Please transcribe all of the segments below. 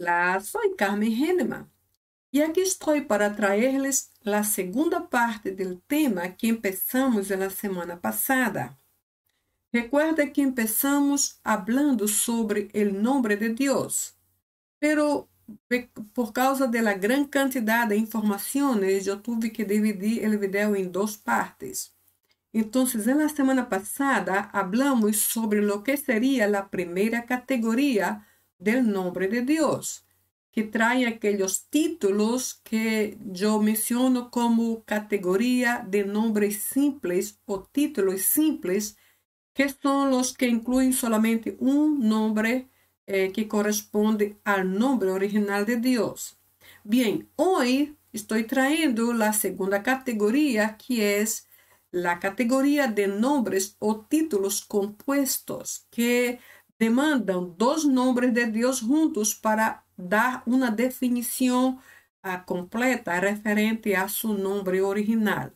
Hola, soy Carmen Henneman y aquí estoy para traerles la segunda parte del tema que empezamos en la semana pasada. Recuerda que empezamos hablando sobre el nombre de Dios, pero por causa de la gran cantidad de informaciones, yo tuve que dividir el video en dos partes. Entonces, en la semana pasada, hablamos sobre lo que sería la primera categoría del nombre de Dios, que trae aquellos títulos que yo menciono como categoría de nombres simples o títulos simples, que son los que incluyen solamente un nombre que corresponde al nombre original de Dios. Bien, hoy estoy trayendo la segunda categoría, que es la categoría de nombres o títulos compuestos que demandan dos nombres de Dios juntos para dar una definición completa referente a su nombre original.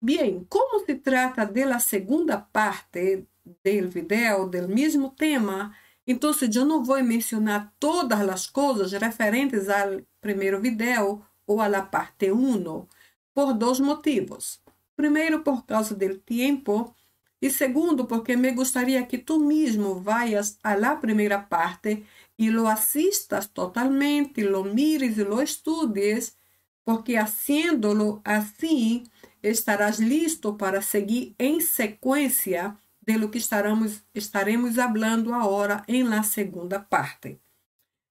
Bien, como se trata de la segunda parte del video del mismo tema, entonces yo no voy a mencionar todas las cosas referentes al primer video o a la parte 1, por dos motivos. Primero, por causa del tiempo, y segundo, porque me gustaría que tú mismo vayas a la primera parte y lo asistas totalmente, lo mires y lo estudies, porque haciéndolo así, estarás listo para seguir en secuencia de lo que estaremos hablando ahora en la segunda parte.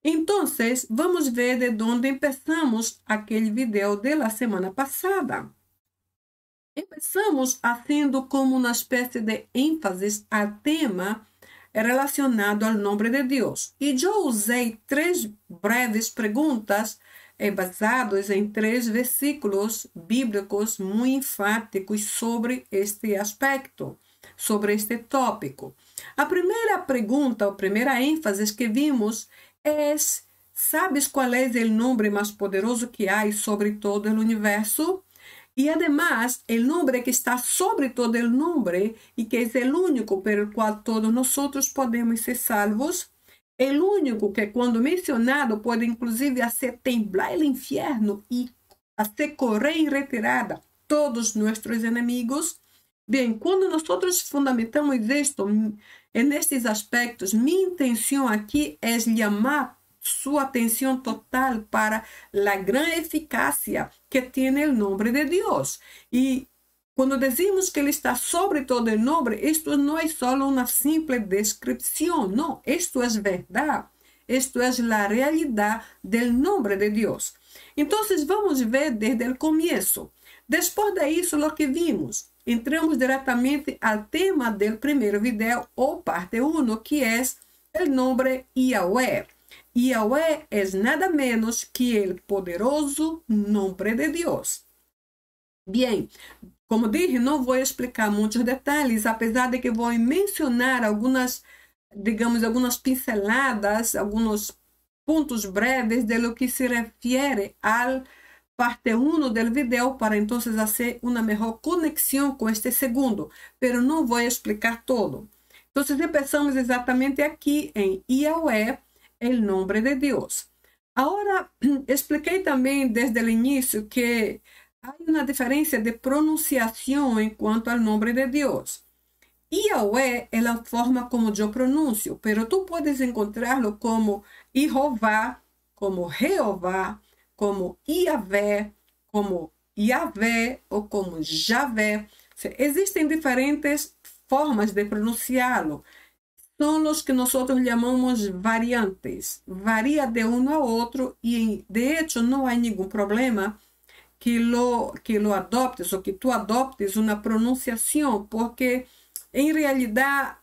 Entonces, vamos ver de dónde empezamos aquele video de la semana pasada. Empezamos haciendo como uma espécie de ênfase al tema relacionado ao nome de Deus. E eu usei 3 breves perguntas basadas em 3 versículos bíblicos muito enfáticos sobre este aspecto, sobre este tópico. A primeira pergunta, a primeira ênfase que vimos é: ¿sabes qual é o nome mais poderoso que há sobre todo o universo? Y además, el nombre que está sobre todo el nombre y que es el único por el cual todos nosotros podemos ser salvos, el único que cuando mencionado puede inclusive hacer temblar el infierno y hacer correr en retirada todos nuestros enemigos. Bien, cuando nosotros fundamentamos esto en estos aspectos, mi intención aquí es llamar su atención total para la gran eficacia que tiene el nombre de Dios. Y cuando decimos que Él está sobre todo el nombre, esto no es solo una simple descripción, no, esto es verdad, esto es la realidad del nombre de Dios. Entonces vamos a ver desde el comienzo. Después de eso lo que vimos, entramos directamente al tema del primer video o parte 1, que es el nombre Yahweh. Yahweh es nada menos que el poderoso nombre de Dios. Bien, como dije, no voy a explicar muchos detalles, a pesar de que voy a mencionar algunas, digamos, algunas pinceladas, algunos puntos breves de lo que se refiere al parte 1 del video para entonces hacer una mejor conexión con este segundo, pero no voy a explicar todo. Entonces empezamos exactamente aquí en Yahweh, el nombre de Dios. Ahora, expliqué también desde el inicio que hay una diferencia de pronunciación en cuanto al nombre de Dios. Yahweh es la forma como yo pronuncio, pero tú puedes encontrarlo como Jehová, como Jehová, como Yahvé, como Yahvé o como Javé. O sea, existen diferentes formas de pronunciarlo. Son los que nosotros llamamos variantes. Varía de uno a otro y de hecho no hay ningún problema que lo adoptes o que tú adoptes una pronunciación, porque en realidad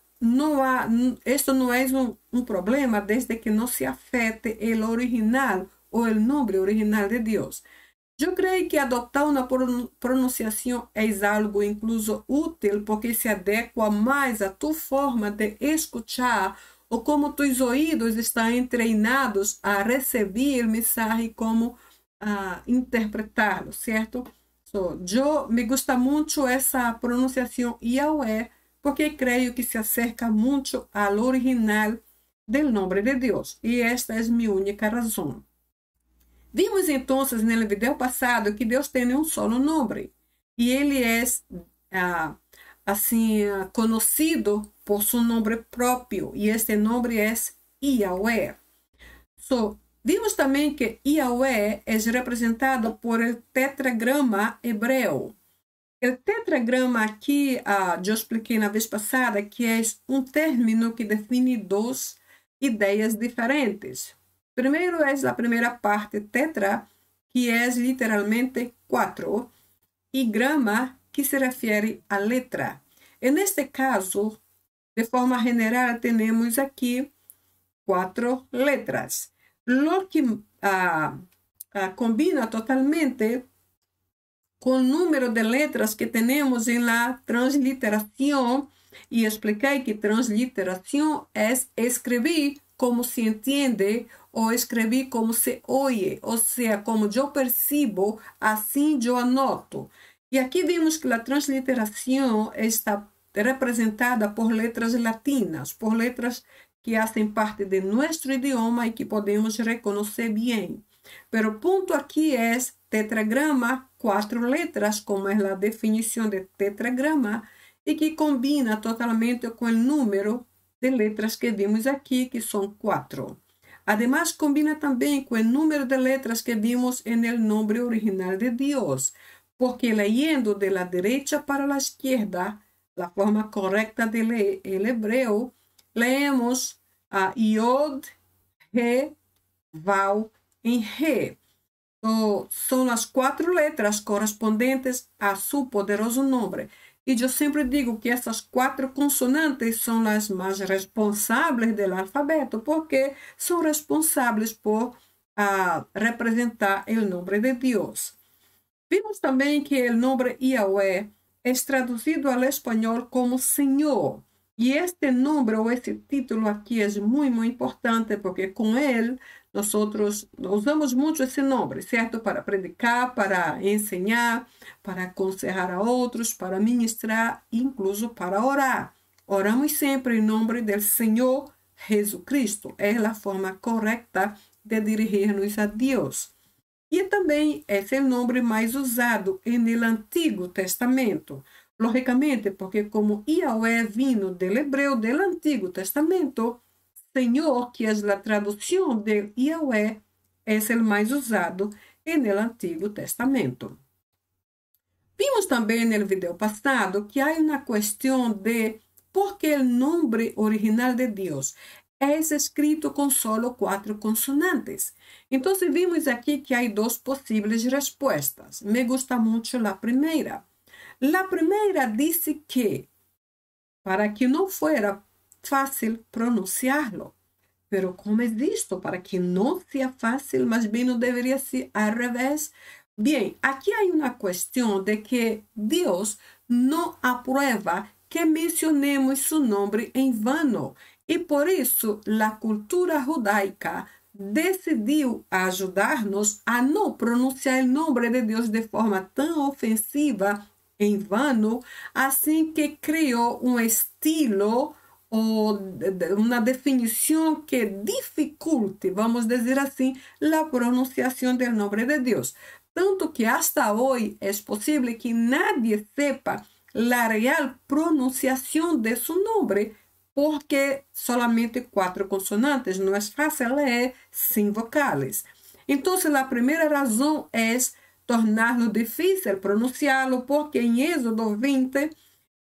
esto no es un problema desde que no se afecte el original o el nombre original de Dios. Yo creo que adoptar una pronunciación es algo incluso útil porque se adecua más a tu forma de escuchar o como tus oídos están entrenados a recibir el mensaje y cómo interpretarlo, ¿cierto? Yo me gusta mucho esa pronunciación Yahweh porque creo que se acerca mucho al original del nombre de Dios. Y esta es mi única razón. Vimos entonces en el video pasado que Deus tem um solo nome. E ele é conhecido por seu nome próprio. E este nome é Yahweh. Vimos também que Yahweh é representado por el tetragrama hebreu. O tetragrama aqui, eu expliquei na vez passada, que é um término que define duas ideias diferentes. Primeiro é a primeira parte, tetra, que é literalmente 4, e grama, que se refere à letra. E neste caso, de forma geral, temos aqui 4 letras. Lo que combina totalmente com o número de letras que temos em la transliteração. E expliquei que transliteração é escrever como se entende ou escrever como se oye, ou seja, como eu percebo, assim eu anoto. E aqui vimos que a transliteração está representada por letras latinas, por letras que fazem parte de nosso idioma e que podemos reconhecer bem. Mas o ponto aqui é tetragrama, 4 letras, como é a definição de tetragrama, e que combina totalmente com o número de letras que vimos aqui, que são 4. Además, combina também com o número de letras que vimos no nome original de Deus, porque leyendo de la derecha para la izquierda, la forma correcta de leer el hebreo, leemos a Yod, He, Vav em He. São as 4 letras correspondentes a seu poderoso nome. E eu sempre digo que essas 4 consonantes são as mais responsáveis do alfabeto, porque são responsáveis por representar o nome de Deus. Vimos também que o nome Yahweh é traduzido ao espanhol como Senhor. E este nome ou esse título aqui é muito importante, porque com ele nós usamos muito esse nome, certo? Para predicar, para ensinar, para aconselhar a outros, para ministrar, incluso para orar. Oramos sempre em nome do Senhor Jesus Cristo. É a forma correta de dirigir-nos a Deus. E também é o nome mais usado no Antigo Testamento. Logicamente, porque como Yahweh vino do hebreu do Antigo Testamento, Senhor, que é a tradução de Yahweh, é o mais usado no Antigo Testamento. Vimos também no vídeo passado que há uma questão de por que o nome original de Deus é escrito com solo 4 consonantes. Então, vimos aqui que há 2 possíveis respostas. Me gusta muito a primeira. A primeira disse que, para que não fuera fácil pronunciá-lo, pero como é isto? Para que não seja fácil, mas bem não deveria ser ao revés. Bem, aqui há uma questão de que Deus não aprova que mencionemos seu nome em vano. E por isso, a cultura judaica decidiu ajudar-nos a não pronunciar o nome de Deus de forma tão ofensiva em vano, assim que criou um estilo ou uma definição que dificulte, vamos dizer assim, a pronunciação do nome de Deus. Tanto que hasta hoje é possível que nadie sepa a real pronunciação de seu nome, porque solamente 4 consonantes, não é fácil ler sem vocales. Então, a primeira razão é torná-lo difícil pronunciá-lo, porque em Êxodo 20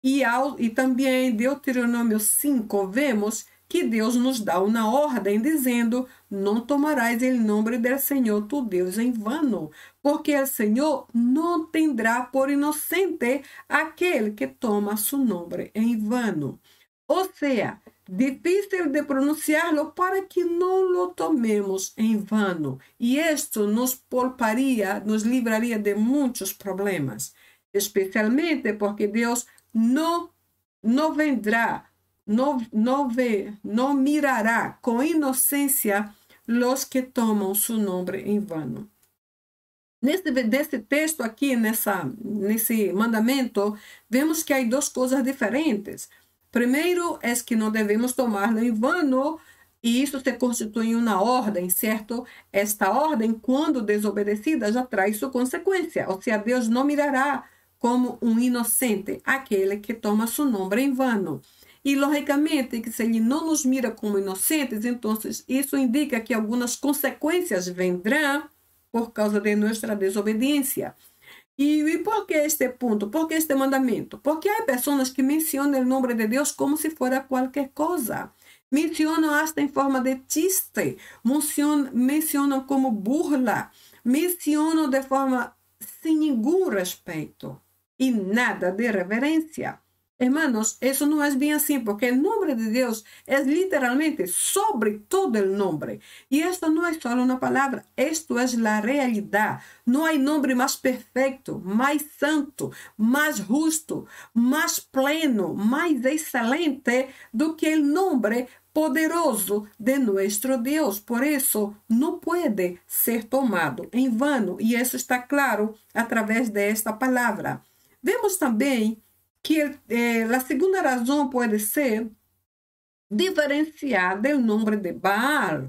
e também em Deuteronômio 5 vemos que Deus nos dá uma ordem dizendo: não tomarás o nome do Senhor tu Deus em vano, porque o Senhor não tendrá por inocente aquele que toma seu nome em vano. Ou seja, difícil de pronunciá-lo para que não lo tomemos em vano. E isto nos pouparia, nos livraria de muitos problemas, especialmente porque Deus não vendrá, não mirará com inocência os que tomam seu nome em vano. Nesse texto aqui, nesse mandamento, vemos que há 2 coisas diferentes. Primeiro é que não devemos tomá-lo em vano E isso se constitui uma ordem, certo? Esta ordem, quando desobedecida, já traz sua consequência. Ou seja, Deus não mirará como um inocente aquele que toma seu nome em vano. E, logicamente, que se ele não nos mira como inocentes, então isso indica que algumas consequências vendrão por causa de nossa desobediência. E por que este ponto? Por que este mandamento? Porque há pessoas que mencionam o nome de Deus como se fora qualquer coisa. Mencionam hasta em forma de chiste, mencionam como burla, mencionam de forma sem nenhum respeito e nada de reverência. Hermanos, isso não é bem assim, porque o nome de Deus é literalmente sobre todo o nome. E isto não é só uma palavra, isto é a realidade. Não há nome mais perfeito, mais santo, mais justo, mais pleno, mais excelente do que o nome poderoso de nosso Deus. Por isso, não pode ser tomado em vano. E isso está claro através desta palavra. Vemos também que a segunda razão pode ser diferenciar do nome de Baal.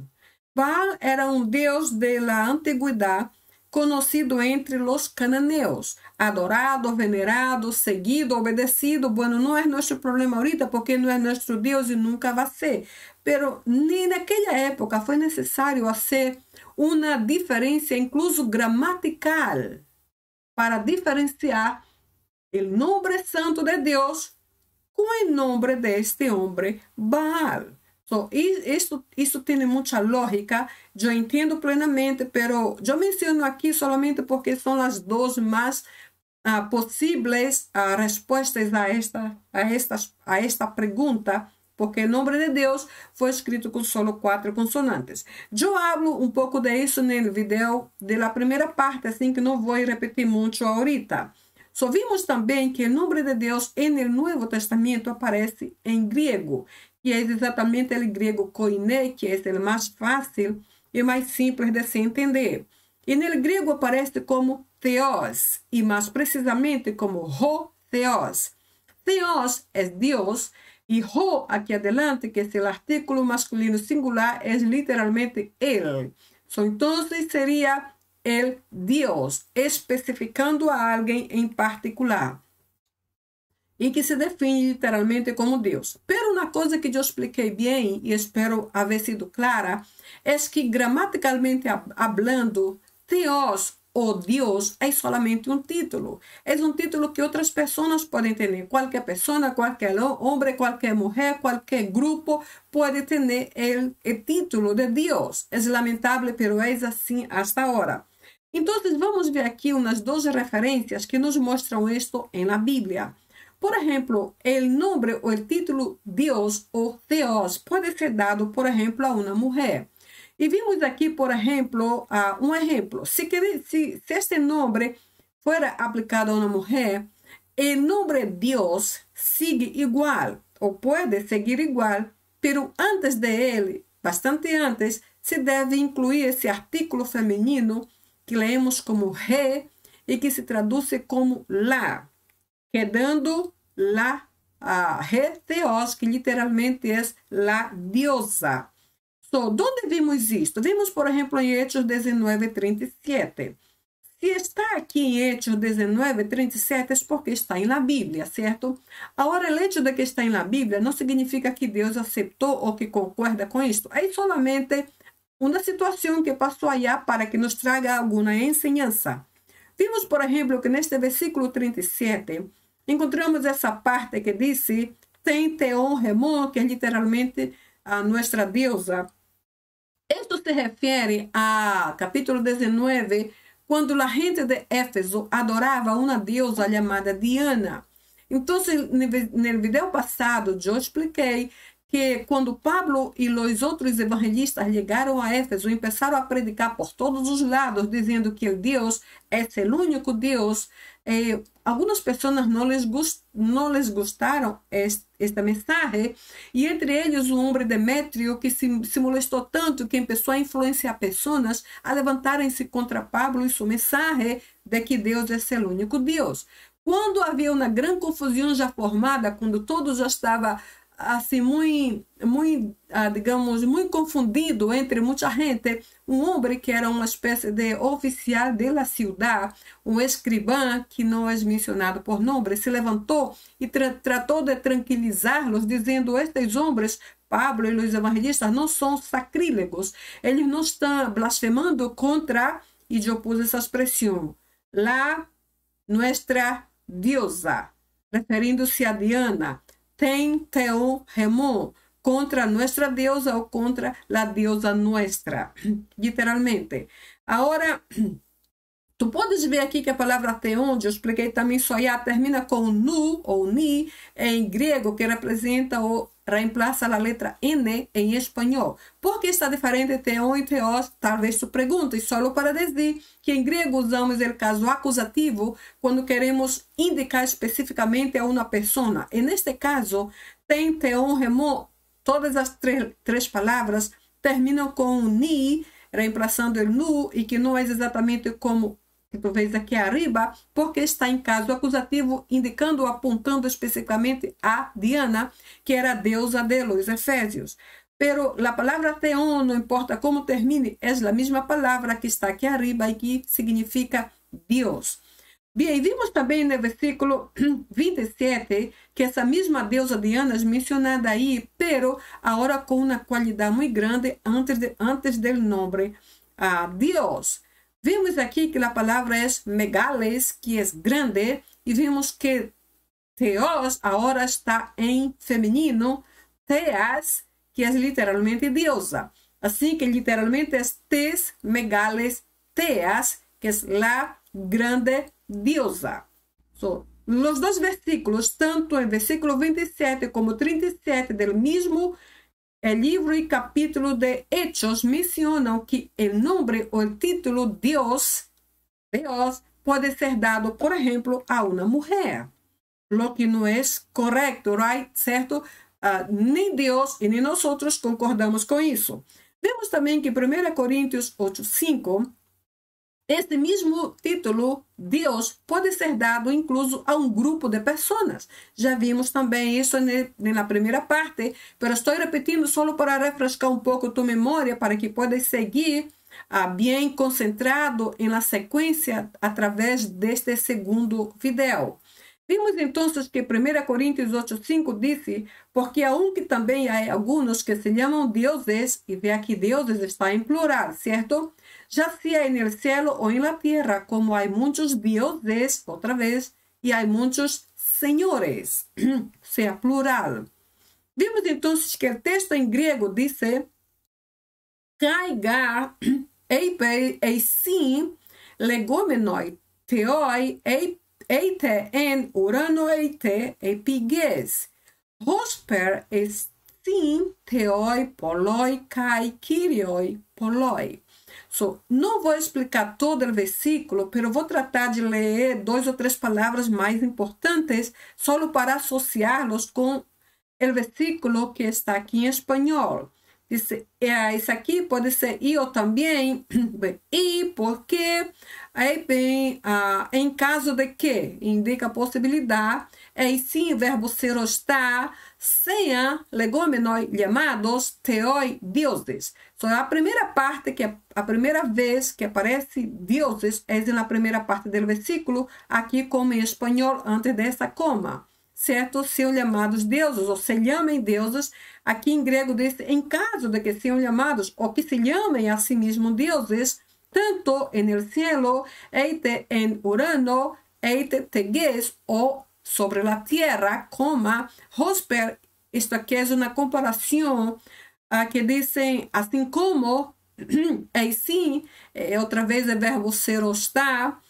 Baal era um deus da antiguidade, conhecido entre os cananeus, adorado, venerado, seguido, obedecido. Bueno, não é nosso problema ahorita, porque não é nosso Deus e nunca vai ser. Pero nem naquela época foi necessário fazer uma diferença, incluso gramatical, para diferenciar o nome santo de Deus com o nome deste homem, Baal. So, isso tem muita lógica, eu entendo plenamente, pero eu menciono aqui solamente porque são as duas mais possíveis respostas a esta pergunta, porque o nome de Deus foi escrito com solo 4 consonantes. Eu hablo um pouco de isso no vídeo da primeira parte, assim que não vou repetir muito ahorita. Só vimos também que o nome de Deus no Novo Testamento aparece em grego, que é exatamente o grego koine, que é o mais fácil e mais simples de se entender. E no grego aparece como theos, e mais precisamente como ho theos. Theos é Deus, e ho aqui adelante, que é o artículo masculino singular, é literalmente ele. Então, seria el Dios, especificando a alguém em particular, e que se define literalmente como Deus. Pero uma coisa que eu expliquei bem, e espero haver sido clara, é que gramaticalmente hablando, Theos ou Deus é solamente um título. É um título que outras pessoas podem ter. Qualquer pessoa, qualquer homem, qualquer mulher, qualquer grupo pode ter o título de Deus. É lamentável, pero é assim hasta agora. Então, vamos ver aqui umas 12 referências que nos mostram isto na Bíblia. Por exemplo, o nome ou o título Deus ou Theos pode ser dado, por exemplo, a uma mulher. E vimos aqui, por exemplo, um exemplo. Se este nome for aplicado a uma mulher, o nome Deus sigue igual, ou pode seguir igual, pero antes de ele, bastante antes, se deve incluir esse artículo feminino que leemos como re e que se traduz como la, quedando la re theos, que literalmente é la diosa. So, onde vimos isto? Vimos, por exemplo, em Hechos 19:37. Se está aqui em Hechos 19:37 é porque está na Bíblia, certo? Agora, o hecho de que está na Bíblia não significa que Deus aceitou ou que concorda com isto. É solamente uma situação que passou allá para que nos traga alguma enseñança. Vimos, por exemplo, que neste versículo 37, encontramos essa parte que diz: tem Teon Remon, que é literalmente a nossa deusa. Isto se refere a capítulo 19, quando a gente de Éfeso adorava uma deusa chamada Diana. Então, no vídeo passado, eu expliquei que quando Pablo e os outros evangelistas chegaram a Éfeso e começaram a predicar por todos os lados, dizendo que o Deus é o único Deus, algumas pessoas não les gostaram esta mensagem, e entre eles o homem Demétrio, que se molestou tanto que começou a influenciar pessoas a levantarem-se contra Pablo e sua mensagem de que Deus é o único Deus. Quando havia uma grande confusão já formada, quando todos já estavam assim, digamos, muy confundido entre mucha gente, un hombre que era una especie de oficial de la ciudad, un escribán que no es mencionado por nombre, se levantó y trató de tranquilizarlos, diciendo, estos hombres, Pablo y los evangelistas, no son sacrílegos, ellos no están blasfemando contra, y yo puse esa expresión, nuestra diosa, referindo-se a Diana, Ten Teon Remon, contra nuestra diosa ou contra la diosa nuestra, literalmente. Agora, tu podes ver aqui que a palavra teon, eu expliquei também, soia, termina com nu ou ni em grego, que representa ou reemplaça a letra N em espanhol. Por que está diferente teon e teos? Talvez tu perguntes, só para dizer que em grego usamos o caso acusativo quando queremos indicar especificamente a uma pessoa. E neste caso, tem, teon, remo, todas as três palavras terminam com ni, reemplaçando o nu, e que não é exatamente como que tu vês aqui arriba, porque está em caso acusativo, indicando, apontando especificamente a Diana, que era a deusa de los Efésios. Pero a palavra teon, não importa como termine, é a mesma palavra que está aqui arriba e que significa Deus. Bem, vimos também no versículo 27 que essa mesma deusa Diana é mencionada aí, pero agora com uma qualidade muito grande antes do nome Deus. Vimos aqui que a palavra é megales, que é grande, e vimos que Theos agora está em feminino, Theas, que é literalmente deusa. Assim que literalmente é tes megales Theas, que é la grande diosa. So, los dois versículos, tanto em versículo 27 como 37 do mesmo livro e capítulo de Hechos, mencionam que o nome ou o título Deus pode ser dado, por exemplo, a uma mulher. Lo que não é correto, right? Certo? Nem Deus e nem nós concordamos com isso. Vemos também que 1 Coríntios 8:5, este mesmo título, Deus, pode ser dado incluso a um grupo de pessoas. Já vimos também isso na primeira parte, mas estou repetindo só para refrescar um pouco tu memória, para que podas seguir bem concentrado na sequência através deste segundo vídeo. Vimos então que 1 Coríntios 8:5 disse, porque aunque também há alguns que se chamam deuses, e vê aqui deuses está em plural, certo? Já sea en el cielo o en la tierra, como hay muchos dioses, otra vez, y hay muchos señores, sea plural. Vimos entonces que el texto en griego dice, kaiga, eisin, legomenoi, teoi, eite en urano eite, epiges, hosper estin, teoi, poloi, kai, kyrioi, poloi. So, não vou explicar todo o versículo, mas vou tratar de ler 2 ou 3 palavras mais importantes, só para associá-los com o versículo que está aqui em espanhol. Dice, isso aqui pode ser eu também, e porque, aí bem, em caso de que, indica a possibilidade, e sim, o verbo ser ou estar, sean legomenoi chamados teoi deuses. So, a primeira parte, que é a primeira vez que aparece deuses, é na primeira parte do versículo, aqui como em espanhol, antes dessa coma. Certo? São chamados deuses, ou se chamem deuses. Aqui em grego diz, em caso de que sejam chamados, ou que se chamem a si mesmos deuses, tanto en el cielo, eite en Urano, eite teges, ou sobre a terra, como hosper. Isto aqui é uma comparação que dizem, assim como, e sim, outra vez o verbo ser ou estar,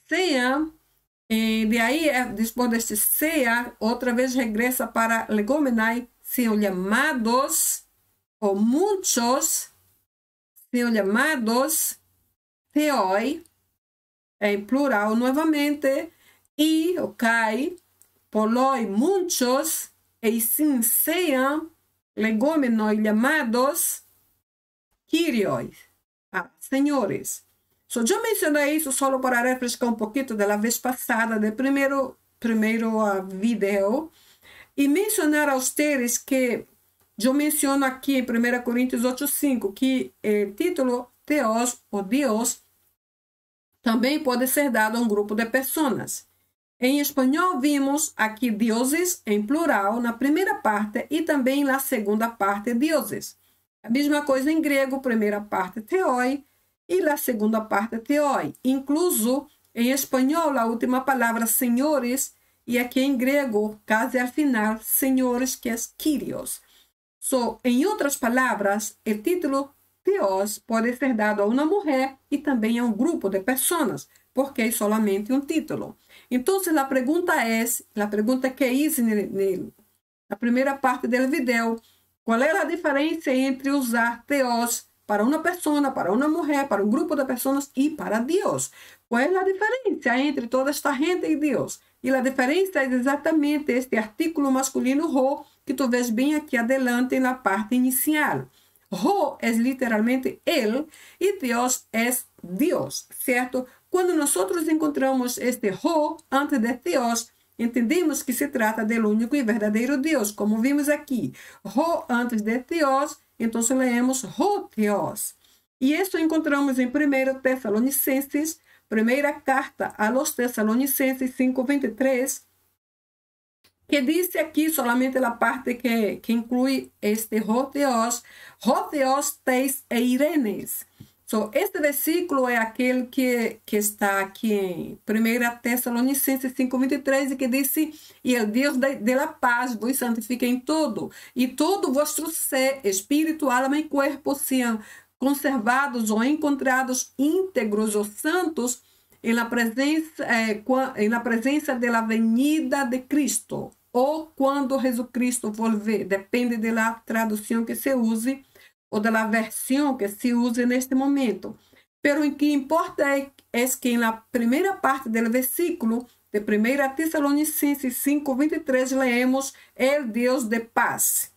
sean. E de aí, depois deste sea, outra vez regressa para legomenai, são chamados, ou muitos, são chamados theoi, em plural novamente, e, ok, poloi, muitos, e sim sean legomenoi chamados kyrioi, senhores. So, eu mencionei isso só para refrescar um pouquinho da vez passada, do primeiro vídeo, E mencionar a ustedes que eu menciono aqui em 1 Coríntios 8:5 que o título Theos ou Deus também pode ser dado a um grupo de pessoas. Em espanhol, vimos aqui dioses em plural na primeira parte e também na segunda parte dioses. A mesma coisa em grego, primeira parte theoi e na segunda parte theoi. Incluso em espanhol, a última palavra senhores e aqui em grego, quase al final, senhores, que é Kyrios. Em outras palavras, o título Theos pode ser dado a uma mulher e também a um grupo de pessoas, porque é solamente um título. Então, a pergunta que hice na primeira parte do vídeo, qual é a diferença entre usar Theos para uma pessoa, para uma mulher, para um grupo de pessoas e para Deus? Qual é a diferença entre toda esta gente e Deus? E a diferença é exatamente este artículo masculino ho, que tu vês bem aqui adelante na parte inicial. Ho é literalmente ele e Deus é Deus, certo? Quando nós encontramos este ho antes de Theos, entendemos que se trata do único e verdadeiro Deus, como vimos aqui. Ho antes de Theos, então leemos ho Theos. E isso encontramos em 1 Tessalonicenses, primeira carta a los Tessalonicenses 5:23, que diz aqui solamente a parte que inclui este ho Theos teis eirenes. Este versículo é aquele que está aqui em 1 Tessalonicenses 5:23 e que diz: e o Deus da paz vos santifique em todo, e todo vosso ser, espírito, alma e corpo sejam conservados ou encontrados íntegros ou santos na presença da venida de Cristo, ou quando Jesucristo volver, depende da tradução que se use ou da versão que se use neste momento. Pero o que importa é que na primeira parte do versículo de 1 Tessalonicenses 5:23 leemos el Deus de paz.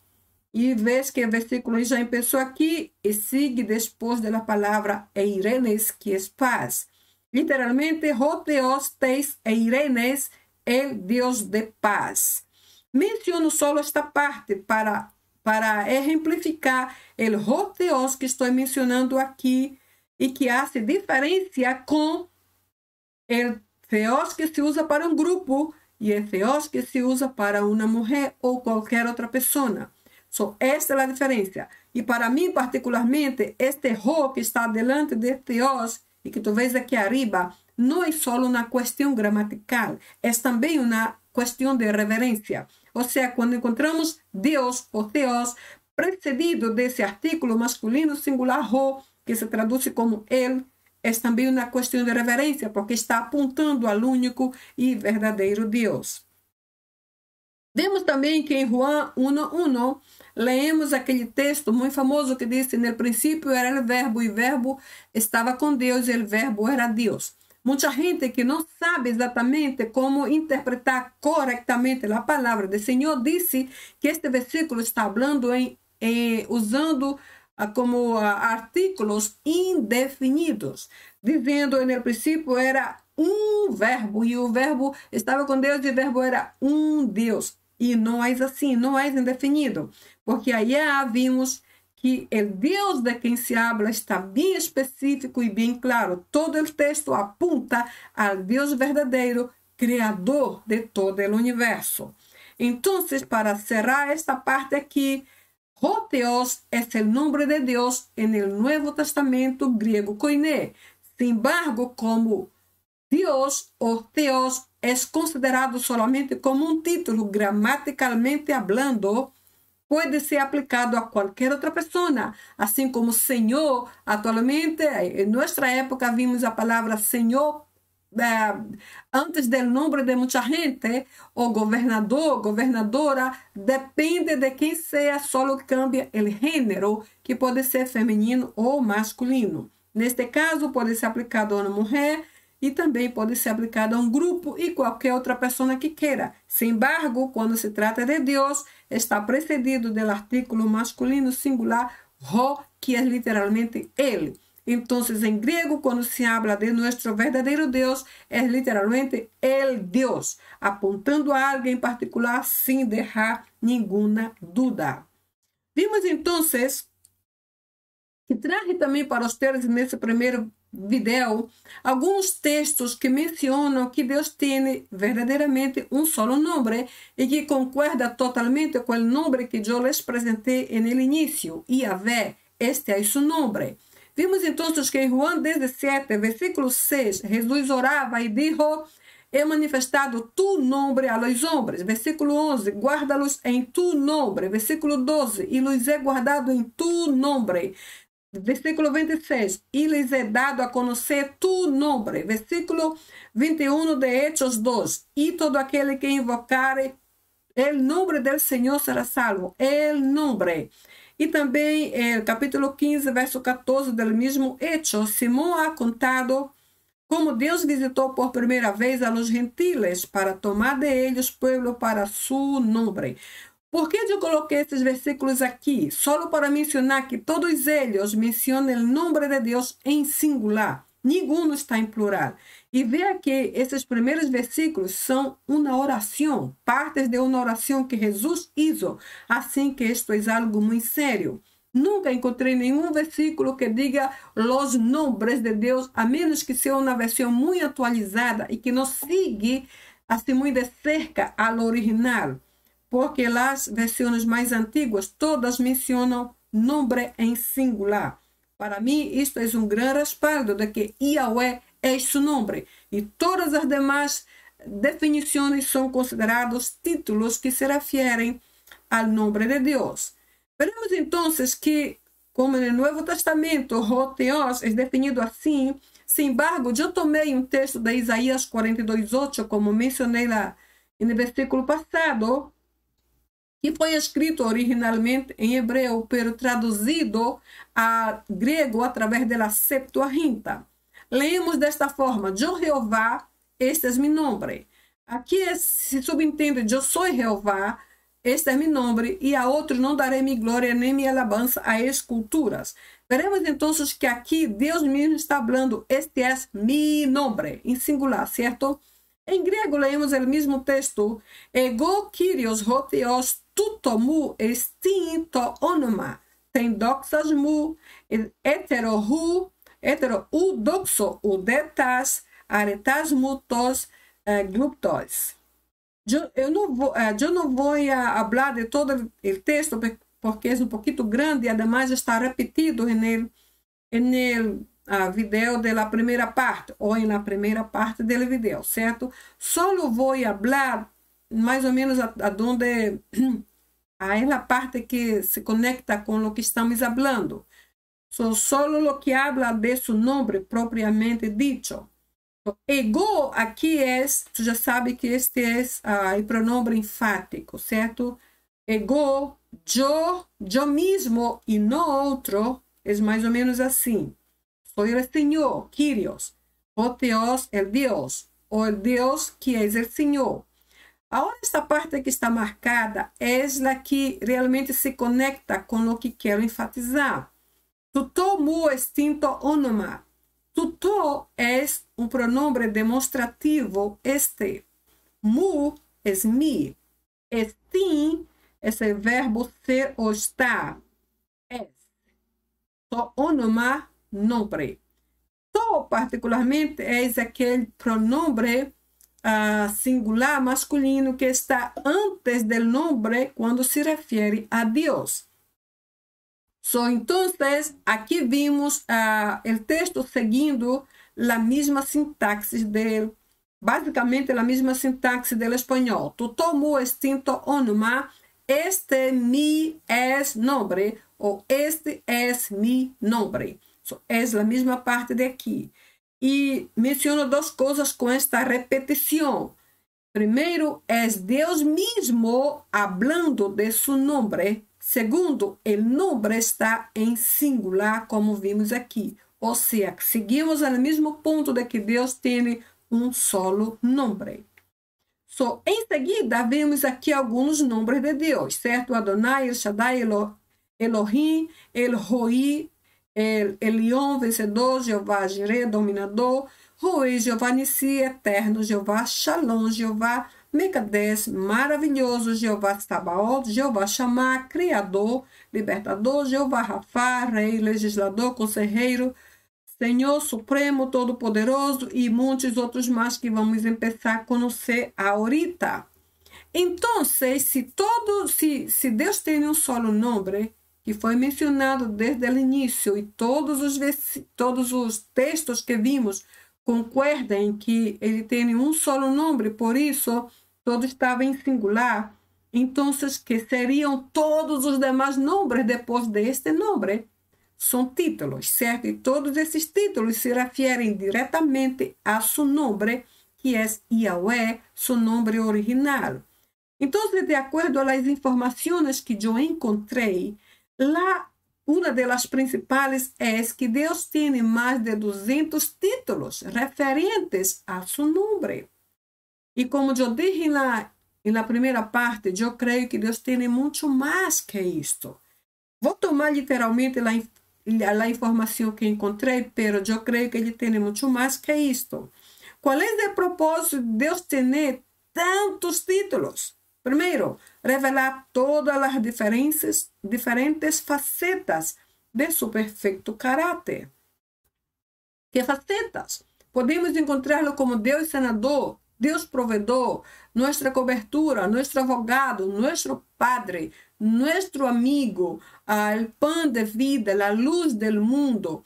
E vês que o versículo já começou aqui e sigue depois da palavra eirenes, que é paz. Literalmente, ho Theos teis eirenes, el Deus de paz. Menciono só esta parte para exemplificar o ho Theos que estou mencionando aqui e que hace diferença com o Theos que se usa para um grupo e o Theos que se usa para uma mulher ou qualquer outra pessoa. Esta é a diferença. E para mim, particularmente, este ho que está delante de Theos e que tu vês aqui arriba, não é só uma questão gramatical, é também uma questão de reverência. Ou seja, quando encontramos Deus ou Theos, precedido desse artículo masculino singular ho, que se traduz como ele, é também uma questão de reverência, porque está apontando ao único e verdadeiro Deus. Vemos também que em João 1:1 leemos aquele texto muito famoso que diz: no princípio era o verbo, e o verbo estava com Deus, e o verbo era Deus. Muita gente que não sabe exatamente como interpretar corretamente a palavra do Senhor disse que este versículo está falando usando como artículos indefinidos, dizendo no princípio era um verbo, e o verbo estava com Deus, e o verbo era um Deus. E não é assim, não é indefinido, porque aí vimos que o Deus de quem se habla está bem específico e bem claro. Todo o texto apunta ao Deus verdadeiro, criador de todo o universo. Então, para cerrar esta parte aqui, ho Theos é o nome de Deus no Novo Testamento griego koiné. Sin embargo, como Deus ou Theos é considerado solamente como um título, gramaticalmente hablando, pode ser aplicado a qualquer outra pessoa, assim como Senhor. Atualmente, em nossa época, vimos a palavra Senhor antes do nome de muita gente, ou governador, governadora, depende de quem seja, só cambia o gênero, que pode ser feminino ou masculino. Neste caso, pode ser aplicado a uma mulher e também pode ser aplicado a um grupo e qualquer outra pessoa que queira. Sem embargo, quando se trata de Deus, está precedido do artículo masculino singular ho, que é literalmente ele. Entonces, en griego, cuando se habla de nuestro verdadero Dios, es literalmente el Dios, apuntando a alguien en particular sin dejar ninguna duda. Vimos entonces que traje também para ustedes nesse primeiro vídeo alguns textos que mencionam que Deus tem verdadeiramente um solo nome e que concorda totalmente com o nome que eu les apresentei no início, Yahvé, este é seu nome. Vimos então que em Juan 17, versículo 6, Jesus orava e dijo: he manifestado tu nombre a los hombres. Versículo 11, guarda-los em tu nombre. Versículo 12, e los he guardado em tu nombre. Versículo 26, y les he dado a conocer tu nombre. Versículo 21 de Hechos 2, y todo aquel que invocare el nombre del Señor será salvo. El nombre. E também el capítulo 15, verso 14 del mismo Hechos, Simón ha contado como Deus visitou por primeira vez a los gentiles para tomar de ellos pueblo para su nombre. Por que eu coloquei esses versículos aqui? Só para mencionar que todos eles mencionam o nome de Deus em singular. Nenhum está em plural. E veja que esses primeiros versículos são uma oração, partes de uma oração que Jesus hizo. Assim que isto é algo muito sério. Nunca encontrei nenhum versículo que diga os nomes de Deus, a menos que seja uma versão muito atualizada e que não siga assim muito de cerca ao original. Porque as versões mais antigas todas mencionam nome em singular. Para mim, isto é um grande respaldo de que Yahvé é seu nome. E todas as demais definições são considerados títulos que se referem ao nome de Deus. Veremos então que, como no Novo Testamento, Teos é definido assim. Sin embargo, eu tomei um texto de Isaías 42:8, como mencionei lá no versículo passado, que foi escrito originalmente em hebreu, pero traduzido a grego através da Septuaginta. Leemos desta forma: Eu, Jeová, este é meu nome. Aqui se subentende: Eu sou Jeová, este é meu nome, e a outro não darei minha glória nem minha alabança a esculturas. Veremos então que aqui Deus mesmo está falando: este é meu nome, em singular, certo? Em grego, leemos o mesmo texto: Ego Kyrios Hotheos tuto mu estinto onoma, ten doxas mu, hetero u doxo u detas, aretas mutos gluptos. Eu não vou falar de todo o texto porque é um pouquinho grande e además está repetido no vídeo da primeira parte ou na primeira parte do vídeo, certo? Só vou falar mais ou menos aonde é a parte que se conecta com o que estamos falando. Só o que habla de seu nome propriamente dicho. Ego aqui tu já sabe que este é o pronome enfático, certo? Ego, eu mesmo e não outro, é mais ou menos assim. Sou o Senhor, Kyrios. O Teos, el Deus. O el Deus que é o Senhor. Agora, esta parte que está marcada é a que realmente se conecta com o que quero enfatizar. Tuto mu extinto onoma. Tuto é um pronome demonstrativo este. Mu é mi. Estin é o verbo ser ou estar. Es. To onoma, nome. To, particularmente, é aquele pronome singular masculino que está antes do nome quando se refere a Deus. Então, aqui vimos o texto seguindo a mesma sintaxe basicamente a mesma sintaxe do espanhol. Tuto mu extinto onoma, este mi es nombre, ou este es mi nombre. É a mesma parte de aqui. E menciono duas coisas com esta repetição. Primeiro, é Deus mesmo hablando de seu nome. Segundo, o nome está em singular, como vimos aqui. Ou seja, seguimos no mesmo ponto de que Deus tem um solo nome. Em seguida, vemos aqui alguns nomes de Deus, certo? Adonai, El Shaddai, Elohim, El Roi, El Elión, vencedor, Jeová Jireh, dominador, Roê, Jeová Nissi, eterno, Jeová Shalom, Jeová Mecadés, maravilhoso, Jeová Sabaoth, Jeová Shammah, criador, libertador, Jeová Rafá, rei, legislador, conselheiro, Senhor Supremo, Todo-Poderoso e muitos outros mais que vamos começar a conhecer ahorita. Então, se Deus tem um solo nome, que foi mencionado desde o início, e todos os textos que vimos concordam que ele tem um solo nome, por isso, todo estava em singular. Então, que seriam todos os demais nomes depois deste nome? São títulos, certo? E todos esses títulos se referem diretamente a seu nome, que é Yahweh, seu nome original. Então, de acordo às informações que eu encontrei, uma das principais é que Deus tem mais de 200 títulos referentes a seu nome. E como eu disse na primeira parte, eu creio que Deus tem muito mais que isto. Vou tomar literalmente a informação que encontrei, mas eu creio que ele tem muito mais que isto. Qual é o propósito de Deus ter tantos títulos? Primeiro, revelar todas as diferentes facetas de seu perfeito caráter. Que facetas? Podemos encontrá-lo como Deus sanador, Deus provedor, nossa cobertura, nosso advogado, nosso Padre, nosso amigo, o pão de vida, a luz do mundo.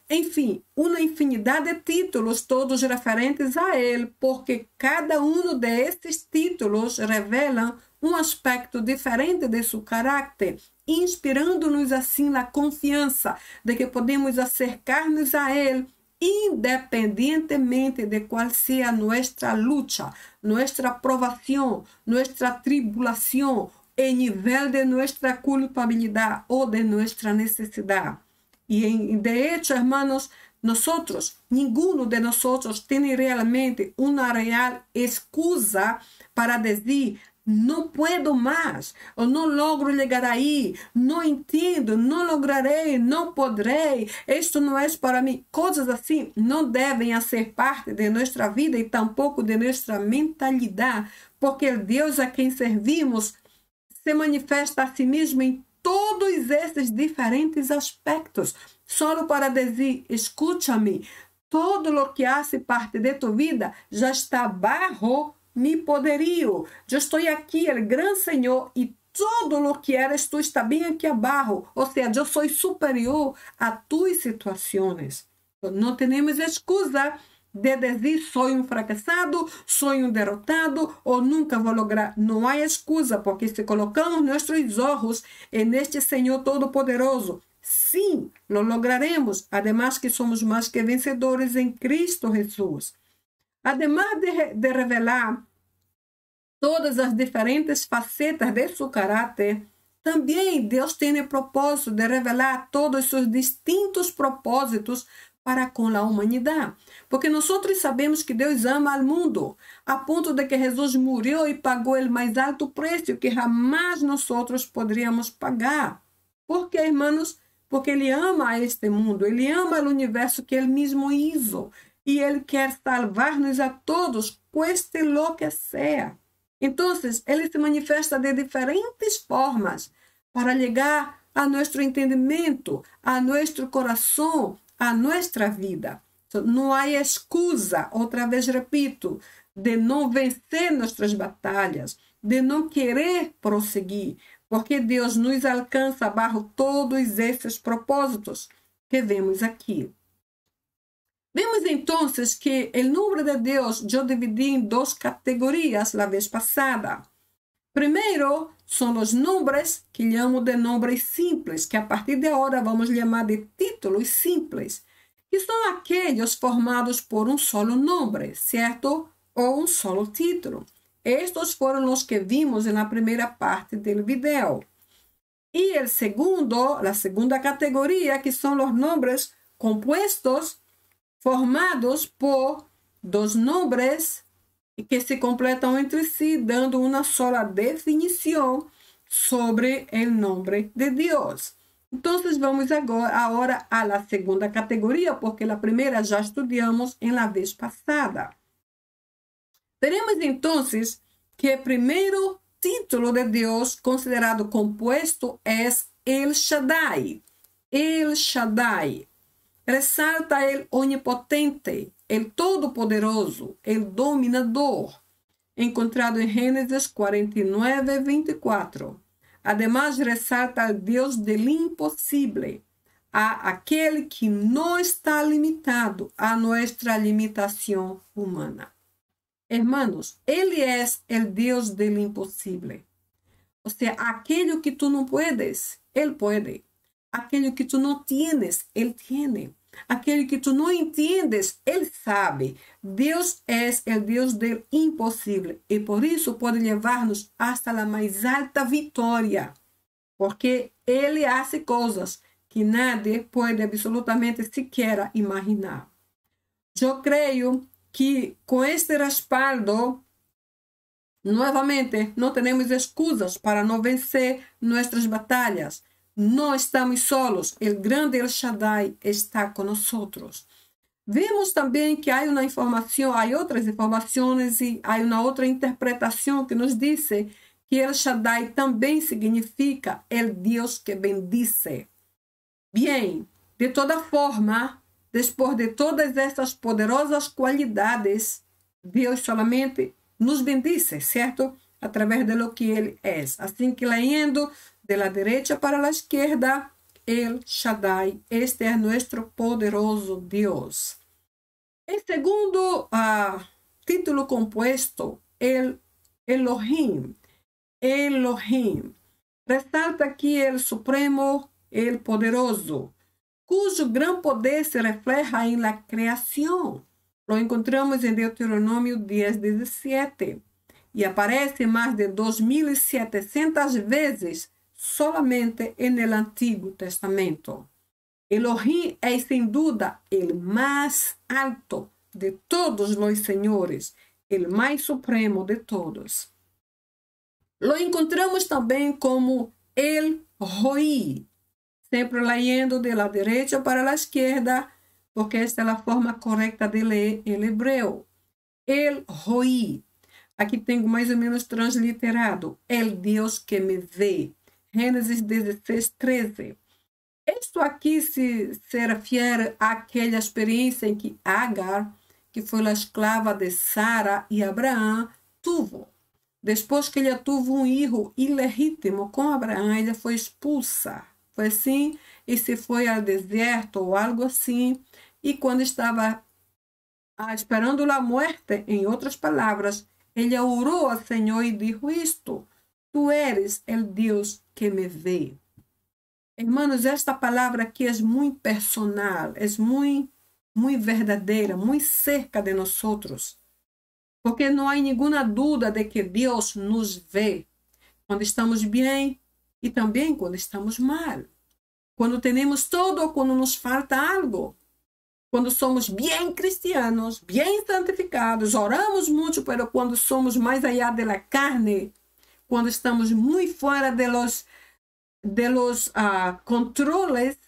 Enfim, uma infinidade de títulos, todos referentes a Ele, porque cada um desses títulos revela um aspecto diferente de seu caráter, inspirando-nos assim a confiança de que podemos acercar-nos a Ele, independentemente de qual seja nossa luta, nossa provação, nossa tribulação, o nível de nossa culpabilidade ou de nossa necessidade. E de hecho, hermanos, ninguno de nosotros tem realmente uma real excusa para dizer não puedo mais, ou não logro chegar aí, não entendo, não lograrei, não poderei, isto não é para mim. Coisas assim não devem ser parte de nossa vida e tampouco de nossa mentalidade, porque o Deus a quem servimos se manifesta a si mesmo em todos esses diferentes aspectos, só para dizer, escúchame, todo o que hace parte de tu vida já está bajo mi poderio. Eu estou aqui, o grande Senhor, e todo o que eres tu está bem aqui abaixo. Ou seja, eu sou superior a tuas situações. Não temos excusa de dizer sou um fracassado, sou um derrotado ou nunca vou lograr. Não há excusa, porque se colocamos nossos olhos neste Senhor Todo-Poderoso, sim, lo lograremos. Ademais que somos mais que vencedores em Cristo Jesus. Ademais de revelar todas as diferentes facetas de seu caráter, também Deus tem o propósito de revelar todos os seus distintos propósitos para com a humanidade. Porque nós sabemos que Deus ama ao mundo, a ponto de que Jesus morreu e pagou o mais alto preço que jamais nós poderíamos pagar. Por quê, irmãos? Porque Ele ama este mundo, Ele ama o universo que Ele mesmo hizo. E Ele quer salvar-nos a todos, cueste lo que sea. Então, Ele se manifesta de diferentes formas para chegar a nosso entendimento, a nosso coração, a nossa vida. Não há excusa, outra vez repito, de não vencer nossas batalhas, de não querer prosseguir, porque Deus nos alcança abaixo todos esses propósitos que vemos aqui. Vemos então que o nome de Deus eu dividi em duas categorias a vez passada. Primeiro, são os nomes que chamo de nomes simples, que a partir de agora vamos chamar de títulos simples, que são aqueles formados por um solo nome, certo? Ou um solo título. Estes foram os que vimos na primeira parte do vídeo. E a segunda categoria, que são os nomes compostos, formados por dos nomes que se completam entre si, dando uma sola definição sobre o nome de Deus. Entonces vamos ahora a la segunda categoría, porque la primera ya estudiamos en la vez pasada. Tenemos entonces que el primer título de Dios considerado compuesto es El Shaddai. El Shaddai. Resalta el onipotente, el todopoderoso, el dominador, encontrado en Génesis 49, 24. Además, resalta al Dios del imposible, a aquel que no está limitado a nuestra limitación humana. Hermanos, Ele es el Dios del imposible. O sea, aquello que tú no puedes, Él puede. Aquello que tú no tienes, Él tiene. Aquello que tú no entiendes, Él sabe. Dios es el Dios del imposible y por eso puede llevarnos hasta la más alta victoria, porque Él hace cosas que nadie puede absolutamente siquiera imaginar. Yo creo que con este respaldo, nuevamente, no tenemos excusas para no vencer nuestras batallas. No estamos solos, el grande El Shaddai está con nosotros. Vemos también que hay una información, hay otras informaciones y hay una otra interpretación que nos dice que El Shaddai también significa el Dios que bendice. Bien, de toda forma, después de todas estas poderosas cualidades, Dios solamente nos bendice, ¿cierto? A través de lo que Él es. Así que leyendo de la derecha para la izquierda, El Shaddai, este es nuestro poderoso Dios. El segundo título compuesto, el Elohim. Elohim. Resalta aquí el supremo, el poderoso, cuyo gran poder se refleja en la creación. Lo encontramos en Deuteronomio 10:17 y aparece más de 2.700 veces solamente en el Antiguo Testamento. Elohim es sin duda el más alto de todos los señores, el más supremo de todos. Lo encontramos también como el Roi, siempre leyendo de la derecha para la izquierda, porque esta es la forma correcta de leer el hebreo. El Roi. Aquí tengo más o menos transliterado, el Dios que me ve. Génesis 16:13. Esto aqui se refere àquela experiência em que Agar, que foi a escrava de Sara e Abraão, tuvo. Depois que ela tuvo um filho ilegítimo com Abraão, ela foi expulsa. Foi assim, e se foi ao deserto ou algo assim. E quando estava esperando a morte, em outras palavras, ela orou ao Senhor e disse isto: Tu eres el Deus que me vê. Hermanos, esta palavra aqui é muito personal, é muito verdadeira, muito cerca de nós, porque não há nenhuma dúvida de que Deus nos vê quando estamos bem e também quando estamos mal, quando temos todo ou quando nos falta algo, quando somos bem cristianos, bem santificados, oramos muito, mas quando somos mais allá de la carne, quando estamos muito fora de los controles,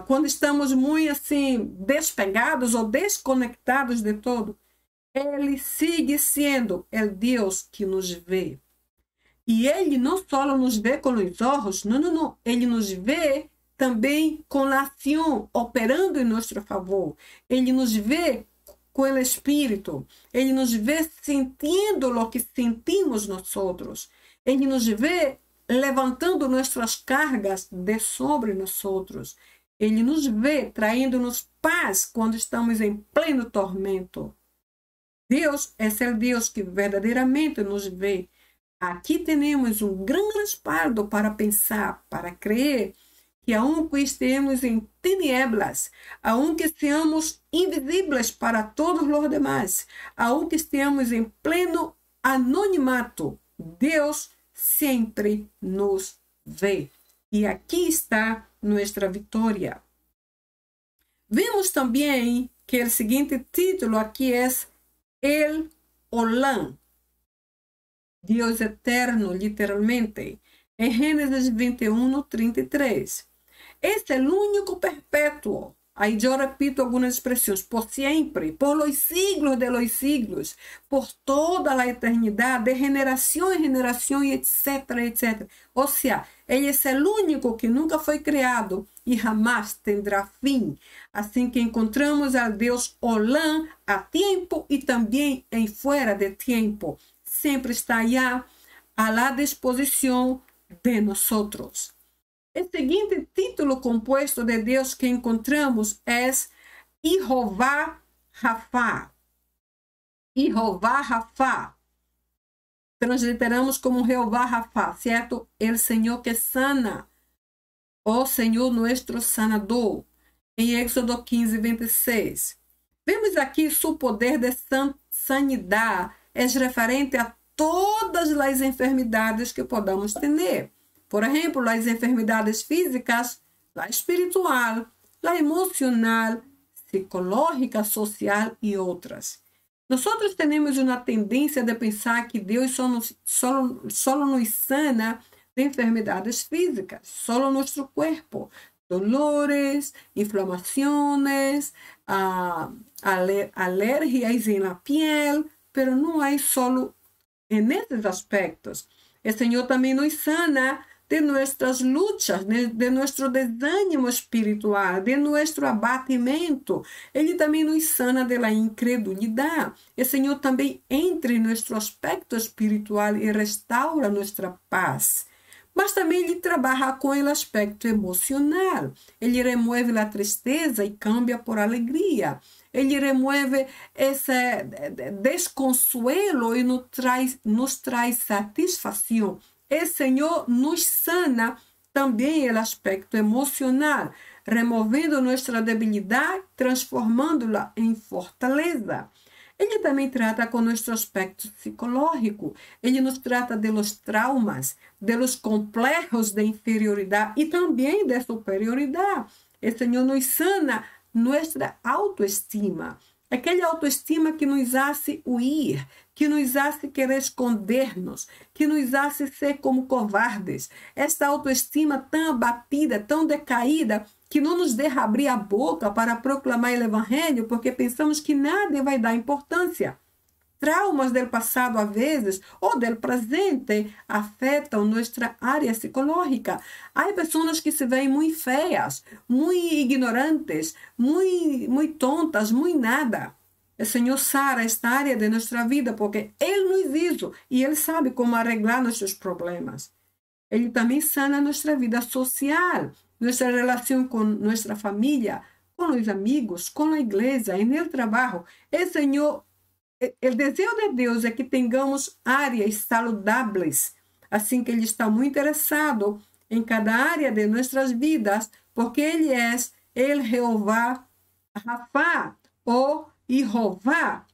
quando estamos muito assim despegados ou desconectados de todo, Ele sigue sendo o Deus que nos vê. E Ele não só nos vê com os olhos, não. Ele nos vê também com a ação operando em nosso favor. Ele nos vê com o Espírito. Ele nos vê sentindo o que sentimos nós outros. Ele nos vê levantando nossas cargas de sobre nós outros. Ele nos vê traindo-nos paz quando estamos em pleno tormento. Deus é o Deus que verdadeiramente nos vê. Aqui temos um grande respaldo para pensar, para crer que aunque estemos em tinieblas, aunque seamos invisíveis para todos os demais, aunque estemos em pleno anonimato, Deus sempre nos vê. E aqui está nossa vitória. Vemos também que o seguinte título aqui é El Olam, Dios eterno, literalmente. em Gênesis 21, 33. Este é o único perpétuo. Aí eu repito algumas expressões, por sempre, por los siglos de los siglos, por toda a eternidade, de geração em geração, etc, etc. Ou seja, ele é o único que nunca foi criado e jamais terá fim. Assim que encontramos ao Deus Olã a tempo e também em fora de tempo. Sempre está allá a la disposição de nós. O seguinte título composto de Deus que encontramos é Jeová Rafá. Jeová Rafá. Transliteramos como Jeová Rafá, certo? El Senhor que sana. O Senhor nosso sanador. Em Êxodo 15, 26. Vemos aqui seu poder de sanidade é referente a todas as enfermidades que podamos ter. Por exemplo, as enfermidades físicas, a espiritual, a emocional, psicológica, social e outras. Nós temos uma tendência de pensar que Deus só nos sana de enfermidades físicas, só nosso corpo, dolores, inflamações, alergias na pele, pero não é só nesses aspectos. O Senhor também nos sana de nossas lutas, de nosso desânimo espiritual, de nosso abatimento. Ele também nos sana da incredulidade. O Senhor também entra em nosso aspecto espiritual e restaura nossa paz. Mas também ele trabalha com o aspecto emocional. Ele remove a tristeza e cambia por alegria. Ele remove esse desconsuelo e nos traz satisfação. O Senhor nos sana também o aspecto emocional, removendo nossa debilidade, transformando-la em fortaleza. Ele também trata com nosso aspecto psicológico. Ele nos trata de los traumas, de los complejos de inferioridade e também de superioridade. O Senhor nos sana nossa autoestima. Aquela autoestima que nos hace huir, que nos hace querer esconder-nos, que nos hace ser como covardes. Esta autoestima tão abatida, tão decaída, que não nos deixa abrir a boca para proclamar o Evangelho, porque pensamos que nada vai dar importância. Traumas do passado, às vezes, ou do presente, afetam nossa área psicológica. Há pessoas que se veem muito feias, muito ignorantes, muito tontas, muito nada. O Senhor sara esta área de nossa vida, porque Ele nos hizo e Ele sabe como arreglar nossos problemas. Ele também sana nossa vida social, nossa relação com nossa família, com os amigos, com a igreja, no trabalho. O Senhor, o desejo de Deus é que tenhamos áreas saludáveis, assim que Ele está muito interessado em cada área de nossas vidas, porque Ele é el Jeová Rafá, ou Jeová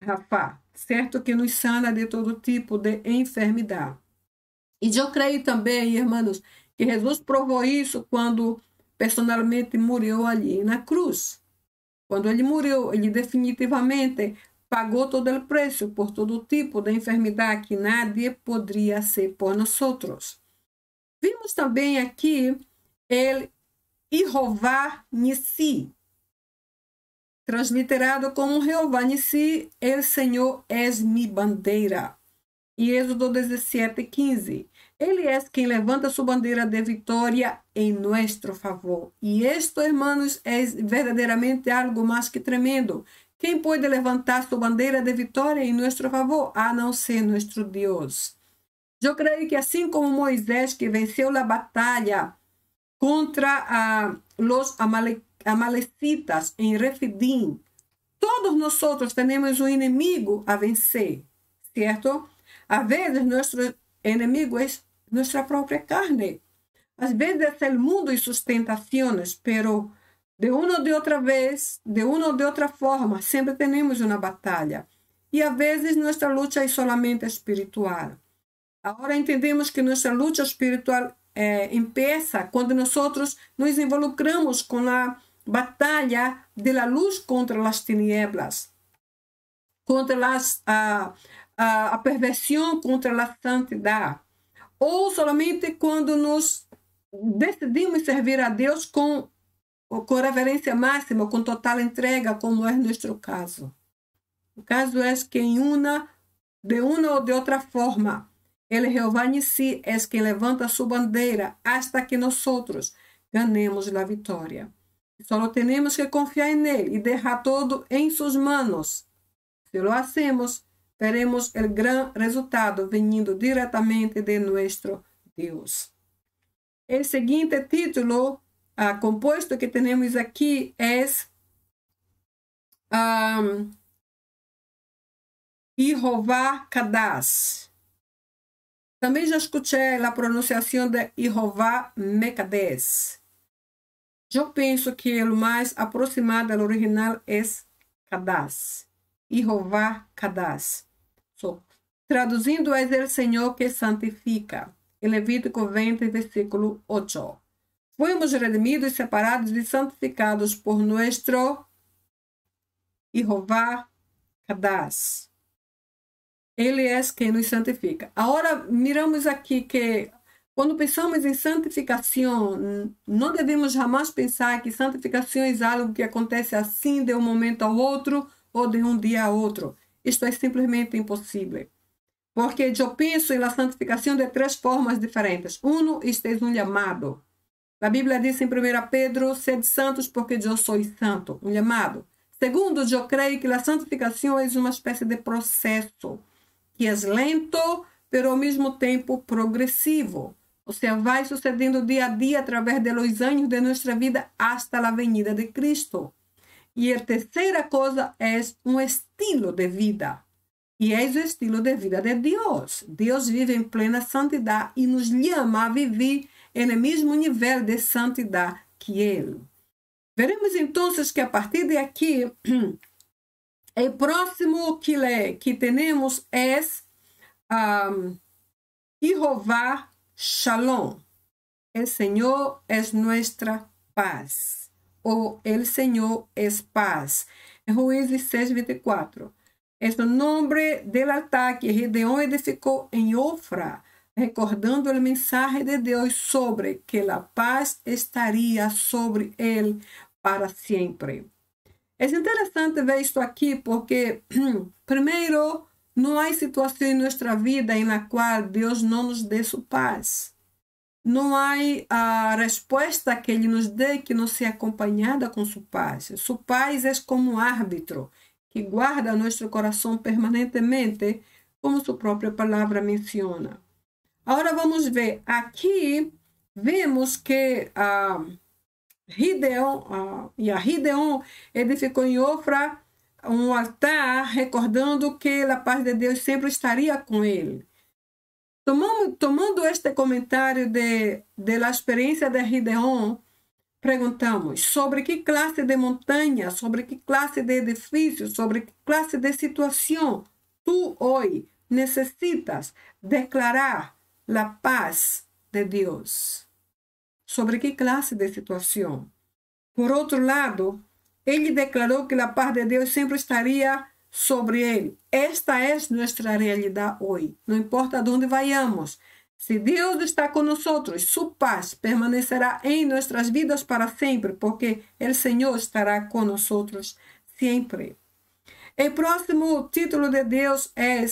Rafá, certo? Que nos sana de todo tipo de enfermidade. E eu creio também, irmãos, que Jesus provou isso quando personalmente morreu ali na cruz. Quando ele morreu, ele definitivamente pagou todo o preço por todo tipo de enfermidade que nadie poderia ser por nós. Vimos também aqui el Jeová Nissi, transliterado como Jeová Nissi, el Senhor es mi bandeira. E Êxodo 17, 15. Ele é quem levanta sua bandeira de vitória em nosso favor. E isto, irmãos, é verdadeiramente algo mais que tremendo. Quem pode levantar sua bandeira de vitória em nosso favor, a não ser nosso Deus? Eu creio que assim como Moisés, que venceu a batalha contra os amalecitas em Refidim, todos nós temos um inimigo a vencer, certo? Às vezes, nosso inimigo é nossa própria carne. Às vezes é o mundo e suas tentações, pero de uma ou de outra vez, de uma ou de outra forma, sempre temos uma batalha. E às vezes nossa luta é somente espiritual. Agora entendemos que nossa luta espiritual começa quando nós nos involucramos com a batalha da luz contra as tinieblas, contra a perversão, contra a santidade. ou somente quando nos decidimos servir a Deus com reverência máxima, com total entrega, como é nosso caso. O caso é que de uma ou de outra forma, ele, Jeová em si, é quem levanta sua bandeira hasta que nós ganemos a vitória. Só temos que confiar nele e deixar todo em suas mãos. Se lo hacemos, veremos o grande resultado vindo diretamente de nosso Deus. O seguinte título composto que temos aqui é Jehová Kadash. Também já escutei a pronunciação de Jehová Mekadesh. Eu penso que o mais aproximado ao original é Kadash. Jehová Kadash. Traduzindo, é o Senhor que santifica. Em Levítico 20, versículo 8. Fomos redimidos, separados e santificados por nosso Jehová Kadash. Ele é quem nos santifica. Agora, miramos aqui que quando pensamos em santificação, não devemos jamais pensar que santificação é algo que acontece assim de um momento ao outro ou de um dia a outro. Isto é simplesmente impossível. Porque eu penso na santificação de três formas diferentes. Este é um chamado. A Bíblia diz em 1 Pedro, sede santos porque eu sou santo. Um chamado. Segundo, eu creio que a santificação é uma espécie de processo que é lento, pero ao mesmo tempo progressivo. Ou seja, vai sucedendo dia a dia através dos anos de nossa vida hasta a venida de Cristo. E a terceira coisa é um estilo de vida. E é o estilo de vida de Deus. Deus vive em plena santidade e nos chama a viver no mesmo nível de santidade que Ele. Veremos então que a partir de aqui, o próximo que temos é Jehová Shalom. O Senhor é nossa paz. Ou o Senhor é paz. Em Juízes 6, 24. É o nome do altar que Gideon edificou em Ofra, recordando a mensagem de Deus sobre que a paz estaria sobre ele para sempre. É interessante ver isto aqui porque, primeiro, não há situação em nossa vida em la qual Deus não nos dê sua paz. Não há a resposta que Ele nos dê que não seja acompanhada com sua paz. Sua paz é como um árbitro que guarda nosso coração permanentemente, como sua própria palavra menciona. Agora vamos ver. Aqui vemos que Gideon edificou em Ofra um altar, recordando que a paz de Deus sempre estaria com ele. Tomando este comentário da experiência de Gideon, perguntamos sobre que classe de montanha, sobre que classe de edifício, sobre que classe de situação tu hoje necessitas declarar a paz de Deus. Sobre que classe de situação? Por outro lado, ele declarou que a paz de Deus sempre estaria sobre ele. Esta é nossa realidade hoje. Não importa de onde vayamos. Se Deus está conosco, sua paz permanecerá em nossas vidas para sempre, porque o Senhor estará conosco sempre. O próximo título de Deus é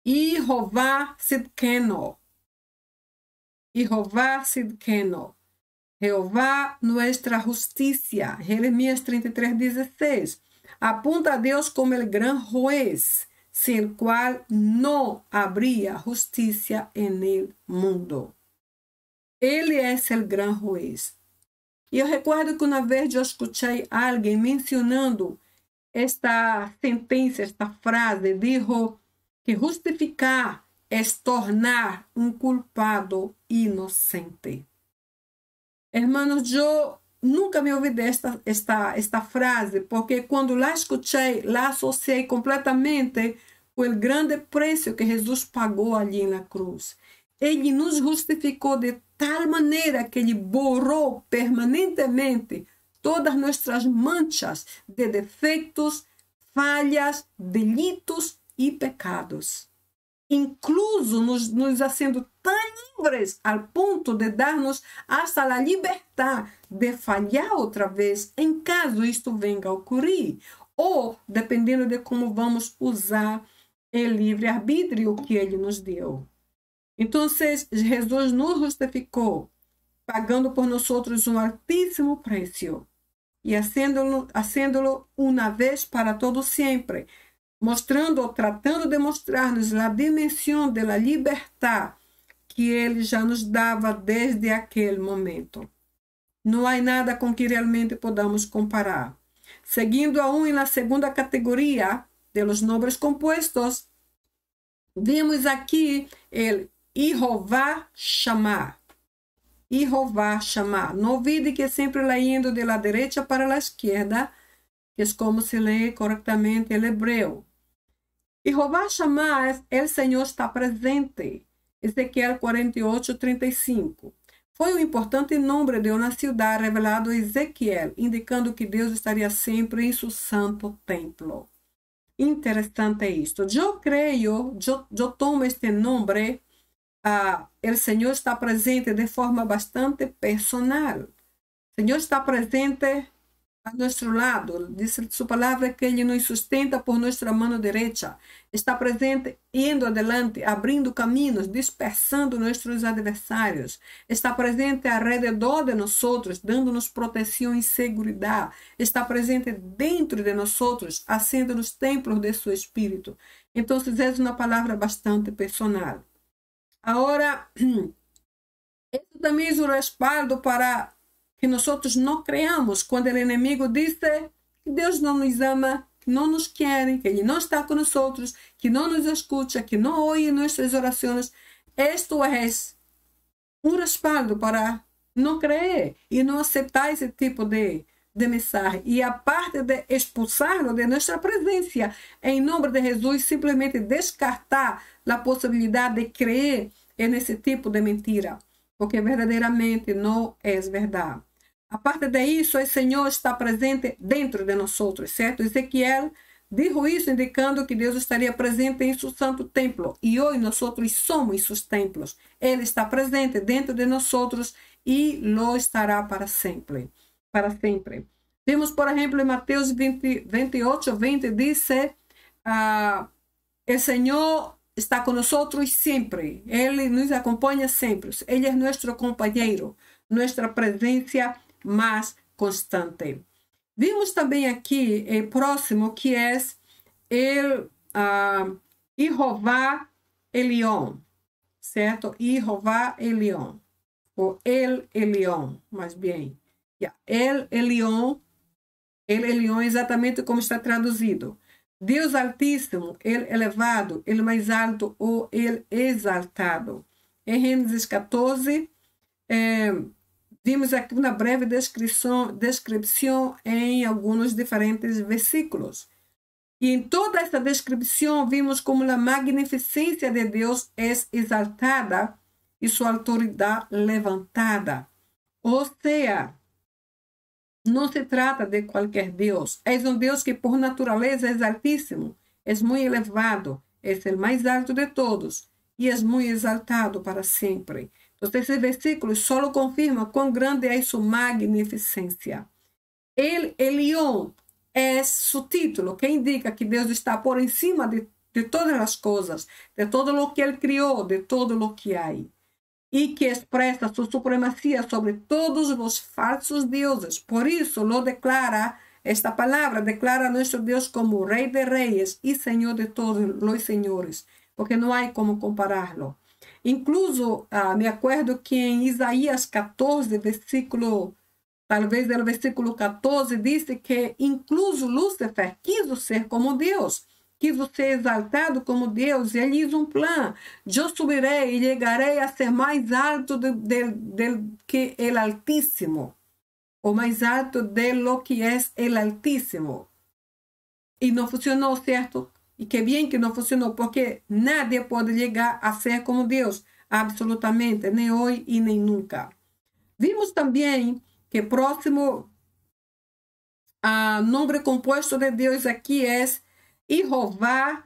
Jehová Sidkeno. Jehová Sidkeno. Jehová, nuestra justicia. Jeremias 33:16. Apunta a Deus como el gran juez, sin el cual no habría justicia en el mundo. Ele é o gran juez. E eu recordo que uma vez eu escutei alguém mencionando esta sentença, esta frase, dijo que justificar é tornar um culpado inocente. Hermanos, eu nunca me ouvi esta frase, porque quando la escutei, la associei completamente com o grande preço que Jesus pagou ali na cruz. Ele nos justificou de tal maneira que ele borrou permanentemente todas nossas manchas de defeitos, falhas, delitos e pecados. incluso nos haciendo tan libres al ponto de darnos hasta la libertad de falhar outra vez em caso isto venga a ocorrer, ou dependendo de como vamos usar o livre-arbítrio que ele nos deu. Então, Jesus nos justificou, pagando por nós um altíssimo preço, e haciéndolo uma vez para todo sempre, mostrando, tratando de mostrar-nos a dimensão da liberdade que ele já nos dava desde aquele momento. Não há nada com que realmente podamos comparar. Seguindo aún na segunda categoria de los nombres compuestos, vimos aqui el Jehová Shammah. Jehová Shammah. No olvide que sempre leyendo de la derecha para la izquierda, que es como se lee correctamente el hebreo. Jehová Shammah es el Senhor está presente. Ezequiel 48:35. Foi um importante nome de uma cidade revelado a Ezequiel, indicando que Deus estaria sempre em seu santo templo. Interessante isto. Eu creio, eu tomo este nome, o Senhor está presente de forma bastante personal. O Senhor está presente a nosso lado. Diz sua palavra que Ele nos sustenta por nossa mão direita. Está presente indo adelante, abrindo caminhos, dispersando nossos adversários. Está presente alrededor de nós, dando-nos proteção e segurança. Está presente dentro de nós, fazendo-nos templos de seu Espírito. Então, é uma palavra bastante personal. Agora, isso também é um respaldo para que nós não creamos quando o inimigo diz que Deus não nos ama, que não nos quer, que Ele não está com nós, que não nos escuta, que não ouve nossas orações. Isto é um respaldo para não crer e não aceitar esse tipo de mensagem. E a parte de expulsá-lo de nossa presença, em nome de Jesus, simplesmente descartar a possibilidade de crer nesse tipo de mentira, porque verdadeiramente não é verdade. A parte disso, o Senhor está presente dentro de nós, certo? Ezequiel dijo isso, indicando que Deus estaria presente em seu santo templo. E hoje nós somos seus templos. Ele está presente dentro de nós e lo estará para sempre. Para sempre. Vimos, por exemplo, em Mateus 28:20, diz: o Senhor está conosco sempre. Ele nos acompanha sempre. Ele é nosso companheiro, nossa presença mais constante. Vimos também aqui o próximo, que é Jehová Elion, certo? Jehová Elion, ou El Elion, mais bem. El Elion é exatamente como está traduzido. Deus Altíssimo, Ele elevado, Ele mais alto ou Ele exaltado. Em Gênesis 14, vimos aqui uma breve descrição em alguns diferentes versículos. E em toda essa descrição, vimos como a magnificência de Deus é exaltada e sua autoridade levantada. Ou seja, não se trata de qualquer Deus. É um Deus que por natureza é altíssimo, é muito elevado, é o mais alto de todos e é muito exaltado para sempre. Então, esse versículo só confirma quão grande é sua magnificência. El Elion é seu título, que indica que Deus está por cima de todas as coisas, de todo o que Ele criou, de todo o que há. E que expressa sua supremacia sobre todos os falsos deuses. Por isso, lo declara, esta palavra declara a nosso Deus como Rei de Reis e Senhor de todos os senhores, porque não há como compará-lo. Incluso, me acuerdo que em Isaías 14, versículo, talvez o versículo 14, diz que incluso Lúcifer quis ser como Deus, quis ser exaltado como Deus, e ele hizo um plano: eu subirei e chegarei a ser mais alto que o Altíssimo, ou mais alto de lo que é o Altíssimo. E não funcionou, certo? E que bem que não funcionou, porque nadie pode chegar a ser como Deus, absolutamente, nem hoje e nem nunca. Vimos também que próximo nome composto de Deus aqui é Jehová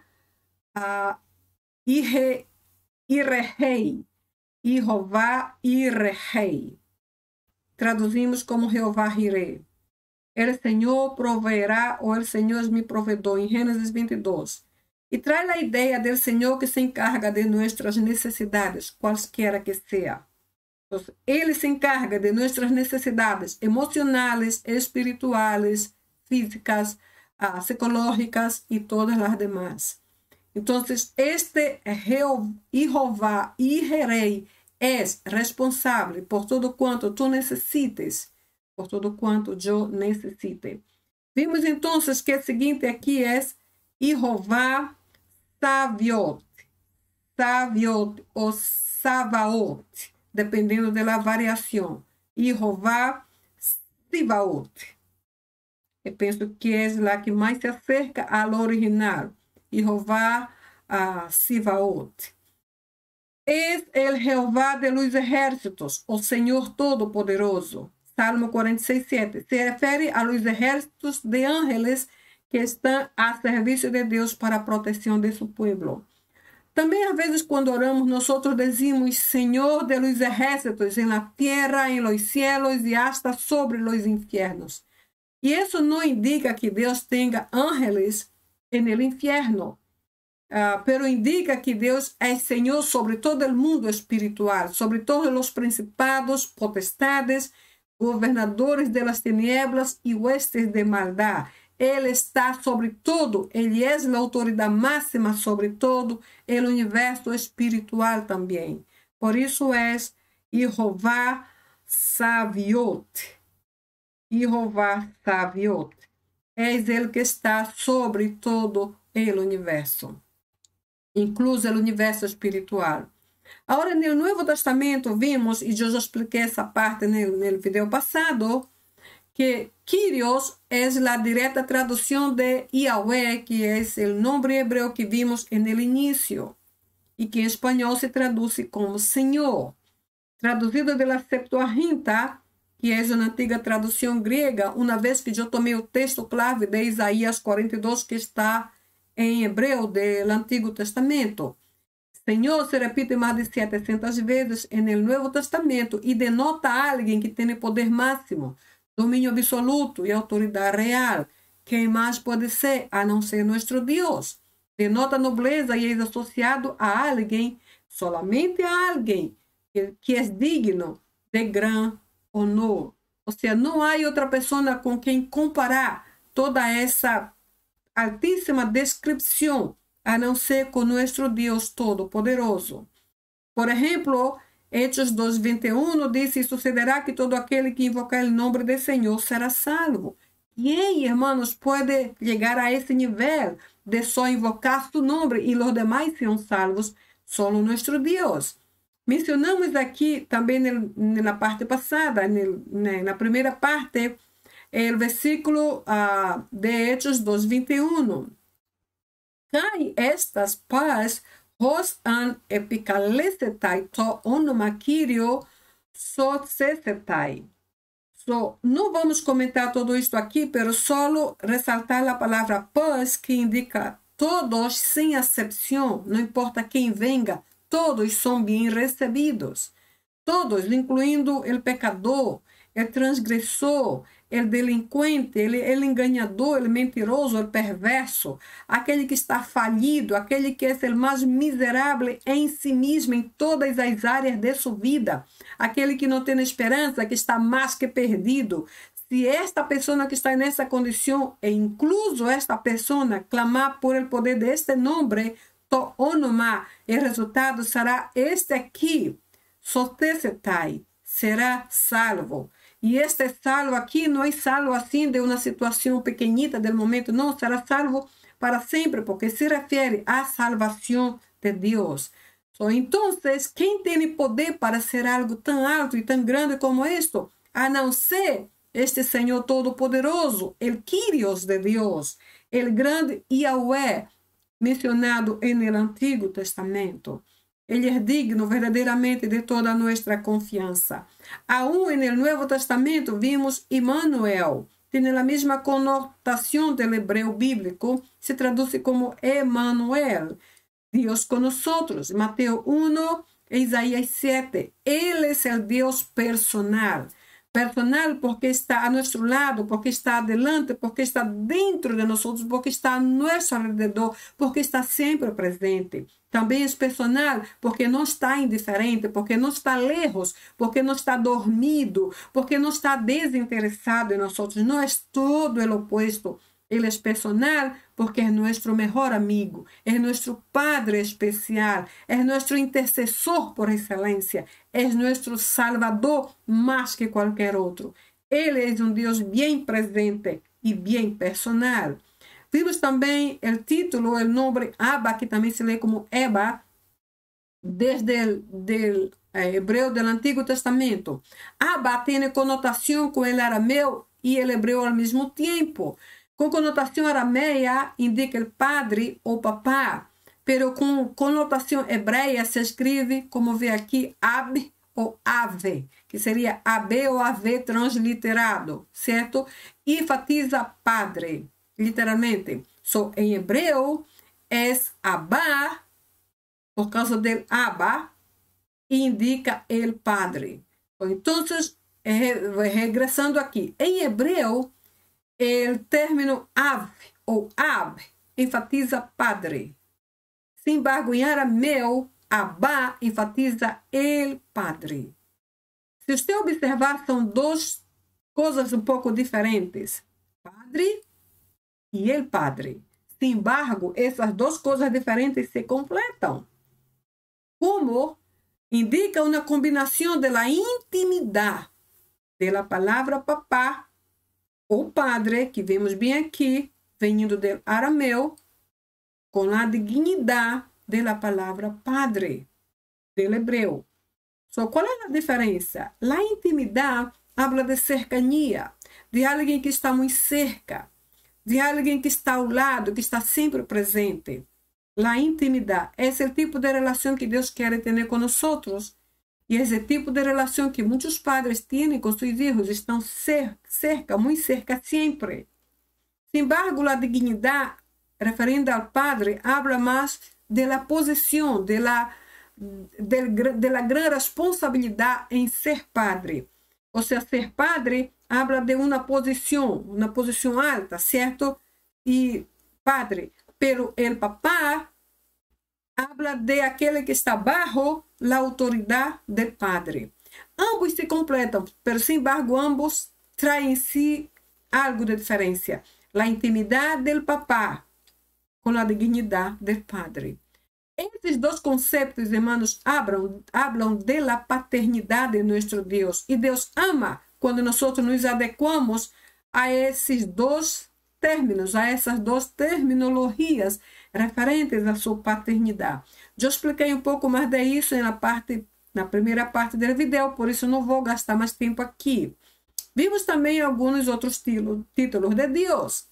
Irrei, Jehová Irrei. Traduzimos como Jeová Jireh. El Senhor proveerá, ou el Senhor es mi provedor, em Gênesis 22. E traz a ideia do Senhor que se encarga de nossas necessidades, quaisquer que seja. Então, Ele se encarga de nossas necessidades emocionais, espirituais, físicas, psicológicas e todas as demás. Então, este Jehová Jireh é responsável por todo quanto tu necessites, por todo quanto eu necessite. Vimos então que o seguinte aqui é Jehová Saviot ou Savaot, dependendo da variação. Jehová Sivaot. Eu penso que é lá que mais se acerca ao original. Jehová Sivaot. É o Jeová de los ejércitos, o Senhor Todo-Poderoso. Salmo 46:7. Se refere a los ejércitos de ángeles que estão a serviço de Deus para a proteção de seu povo. Também, às vezes, quando oramos, nós dizemos Senhor de los ejércitos en la tierra, en los cielos e hasta sobre los infiernos. E isso não indica que Deus tenha ángeles en el infierno, pero indica que Deus é Senhor sobre todo o mundo espiritual, sobre todos os principados, potestades, governadores de las tinieblas e huestes de maldad. Ele está sobre todo, ele é a autoridade máxima sobre todo o universo espiritual também. Por isso é Jehová Saviot. Jehová Saviot. É ele que está sobre todo o universo, incluso o universo espiritual. Agora, no Novo Testamento, vimos, e eu já expliquei essa parte no vídeo passado, que Kyrios é a direta tradução de Yahweh, que é o nome hebreu que vimos no início, e que em espanhol se traduz como Senhor. Traduzido da Septuaginta, que é uma antiga tradução grega, uma vez que eu tomei o texto clave de Isaías 42, que está em hebreu do Antigo Testamento. Senhor se repite mais de 700 vezes no Novo Testamento e denota alguém que tem poder máximo, domínio absoluto e autoridade real. Quem mais pode ser a não ser nosso Deus? Denota nobreza e é associado a alguém, solamente a alguém, que é digno de grande honor. Ou seja, não há outra pessoa com quem comparar toda essa altíssima descrição, a não ser com nosso Deus Todo-Poderoso. Por exemplo, Hechos 2:21 diz: e sucederá que todo aquele que invocar o nome do Senhor será salvo. Quem, hermanos, pode chegar a esse nível de só invocar seu nome e os demais serão salvos? Só nosso Deus. Mencionamos aqui também na parte passada, na primeira parte, o versículo de Hechos 2:21. Cai estas paz hos an epicalesetai to onoma Kyrio sotsesetai. Não vamos comentar tudo isto aqui, pero só ressaltar a palavra paz, que indica todos sem exceção, não importa quem venga, todos são bem recebidos. Todos, incluindo o pecador, o transgressor, o delinquente, o enganador, o mentiroso, o perverso, aquele que está falido, aquele que é o mais miserável em si mesmo, em todas as áreas de sua vida, aquele que não tem esperança, que está mais que perdido. Se esta pessoa que está nessa condição, e incluso esta pessoa, clamar por el poder deste nome, to onoma, o resultado será este aqui, sotesetai, será salvo. E este salvo aqui não é salvo assim de uma situação pequenita do momento, não, será salvo para sempre, porque se refere à salvação de Deus. Então, quem tem poder para ser algo tão alto e tão grande como isto? A não ser este Senhor Todo-Poderoso, o Kyrios de Deus, o grande Yahweh, mencionado no Antigo Testamento. Ele é digno verdadeiramente de toda a nossa confiança. Aún no Novo Testamento vimos Emmanuel. Tem a mesma conotação do hebreu bíblico, se traduz como Emmanuel. Dios con nosotros. Mateo 1 e Isaías 7. Él es el Dios personal. Personal porque está a nuestro lado, porque está adelante, porque está dentro de nosotros, porque está a nuestro alrededor, porque está sempre presente. Também é personal porque não está indiferente, porque não está lejos, porque não está dormido, porque não está desinteressado em nós. Não é todo o opuesto. Ele é personal porque é nosso melhor amigo, é nosso Padre especial, é nosso intercessor por excelência, é nosso Salvador mais que qualquer outro. Ele é Deus bem presente e bem personal. Vimos também o título, o nome Abba, que também se lê como Eba, desde o hebreu do Antigo Testamento. Abba tem conotação com o arameu e o hebreu ao mesmo tempo. Com conotação arameia, indica o padre ou papá, pero com conotação hebreia se escreve, como vê aqui, ab ou ave, que seria ab ou ave transliterado, certo? E enfatiza padre, literalmente. Em hebreu, é abba, por causa do abba, indica el padre. Então, regressando aqui, em hebreu, o término av ou ab enfatiza padre. Sin embargo, em arameu, abba enfatiza el padre. Se você observar, são duas coisas um pouco diferentes. Padre e el padre. Sin embargo, essas duas coisas diferentes se completam. Como indica uma combinação da intimidade da palavra papá ou padre, que vemos bem aqui, vindo do arameu, com a dignidade da palavra padre, do hebreu. Qual é a diferença? A intimidade habla de cercania, de alguém que está muito cerca, de alguém que está ao lado, que está sempre presente. A intimidade é esse tipo de relação que Deus quer ter com nós. E esse tipo de relação que muitos padres têm com seus filhos, estão cerca, muito cerca sempre. Sin embargo, a dignidade, referente ao padre, habla mais da posição, da grande responsabilidade em ser padre. Ou seja, ser padre habla de uma posição alta, certo? E padre, pero el papá habla de aquele que está bajo la autoridade del padre. Ambos se completam, pero sin embargo ambos traem em si algo de diferença. A intimidade del papá com a dignidade del padre. Esses dois conceitos, irmãos, hablam de la paternidade de nosso Deus. E Deus ama quando nós nos adequamos a esses dois términos, a essas duas terminologias referentes à sua paternidade. Eu expliquei um pouco mais disso na primeira parte do vídeo, por isso não vou gastar mais tempo aqui. Vimos também alguns outros títulos de Deus.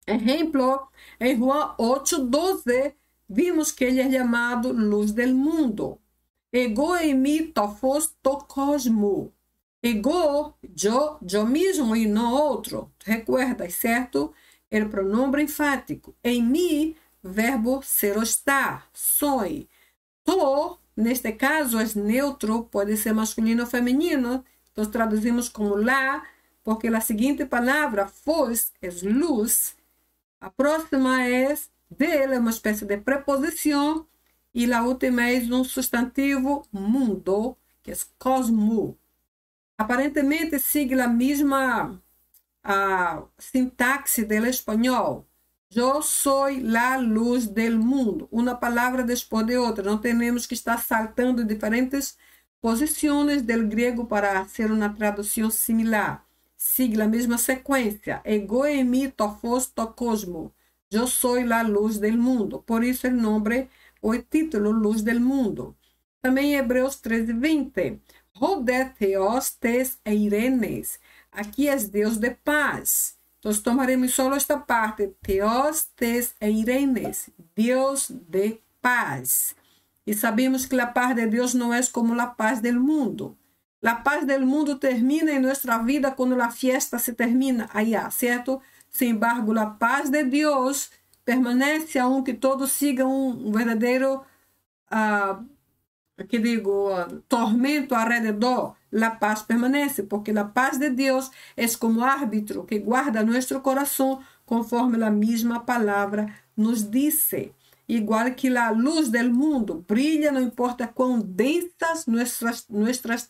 Exemplo, em João 8:12, vimos que ele é chamado luz del mundo. Ego eimi tofos to cosmo. Ego, eu mesmo e não outro. Recuerdas, certo? O pronome enfático. Em mim, verbo ser ou estar. Soy. To, neste caso, é neutro, pode ser masculino ou feminino. Então, traduzimos como lá, porque a seguinte palavra, fos, é luz. A próxima é dele, é uma espécie de preposição. E a última é um substantivo mundo, que é cosmo. Aparentemente, sigue a mesma sintaxe do espanhol. Eu sou a luz do mundo. Uma palavra depois de outra. Não temos que estar saltando diferentes posições do grego para fazer uma tradução similar. Sigue a mesma sequência. Ego eimi tofos to cosmo. Eu sou a luz do mundo. Por isso o nome, o título, Luz del Mundo. Também em Hebreus 13:20. Roder Theos tes eirenes. Aqui é Deus de paz. Então, tomaremos só esta parte. Theos tes eirenes. Deus de paz. E sabemos que a paz de Deus não é como a paz do mundo. A paz do mundo termina em nossa vida quando a fiesta se termina allá, certo? Sin embargo, a paz de Deus permanece aunque todos sigam um verdadeiro, tormento alrededor. La paz permanece, porque la paz de Dios es como árbitro que guarda nuestro corazón conforme la misma palabra nos dice. Igual que la luz del mundo brilla, no importa cuán densas nuestras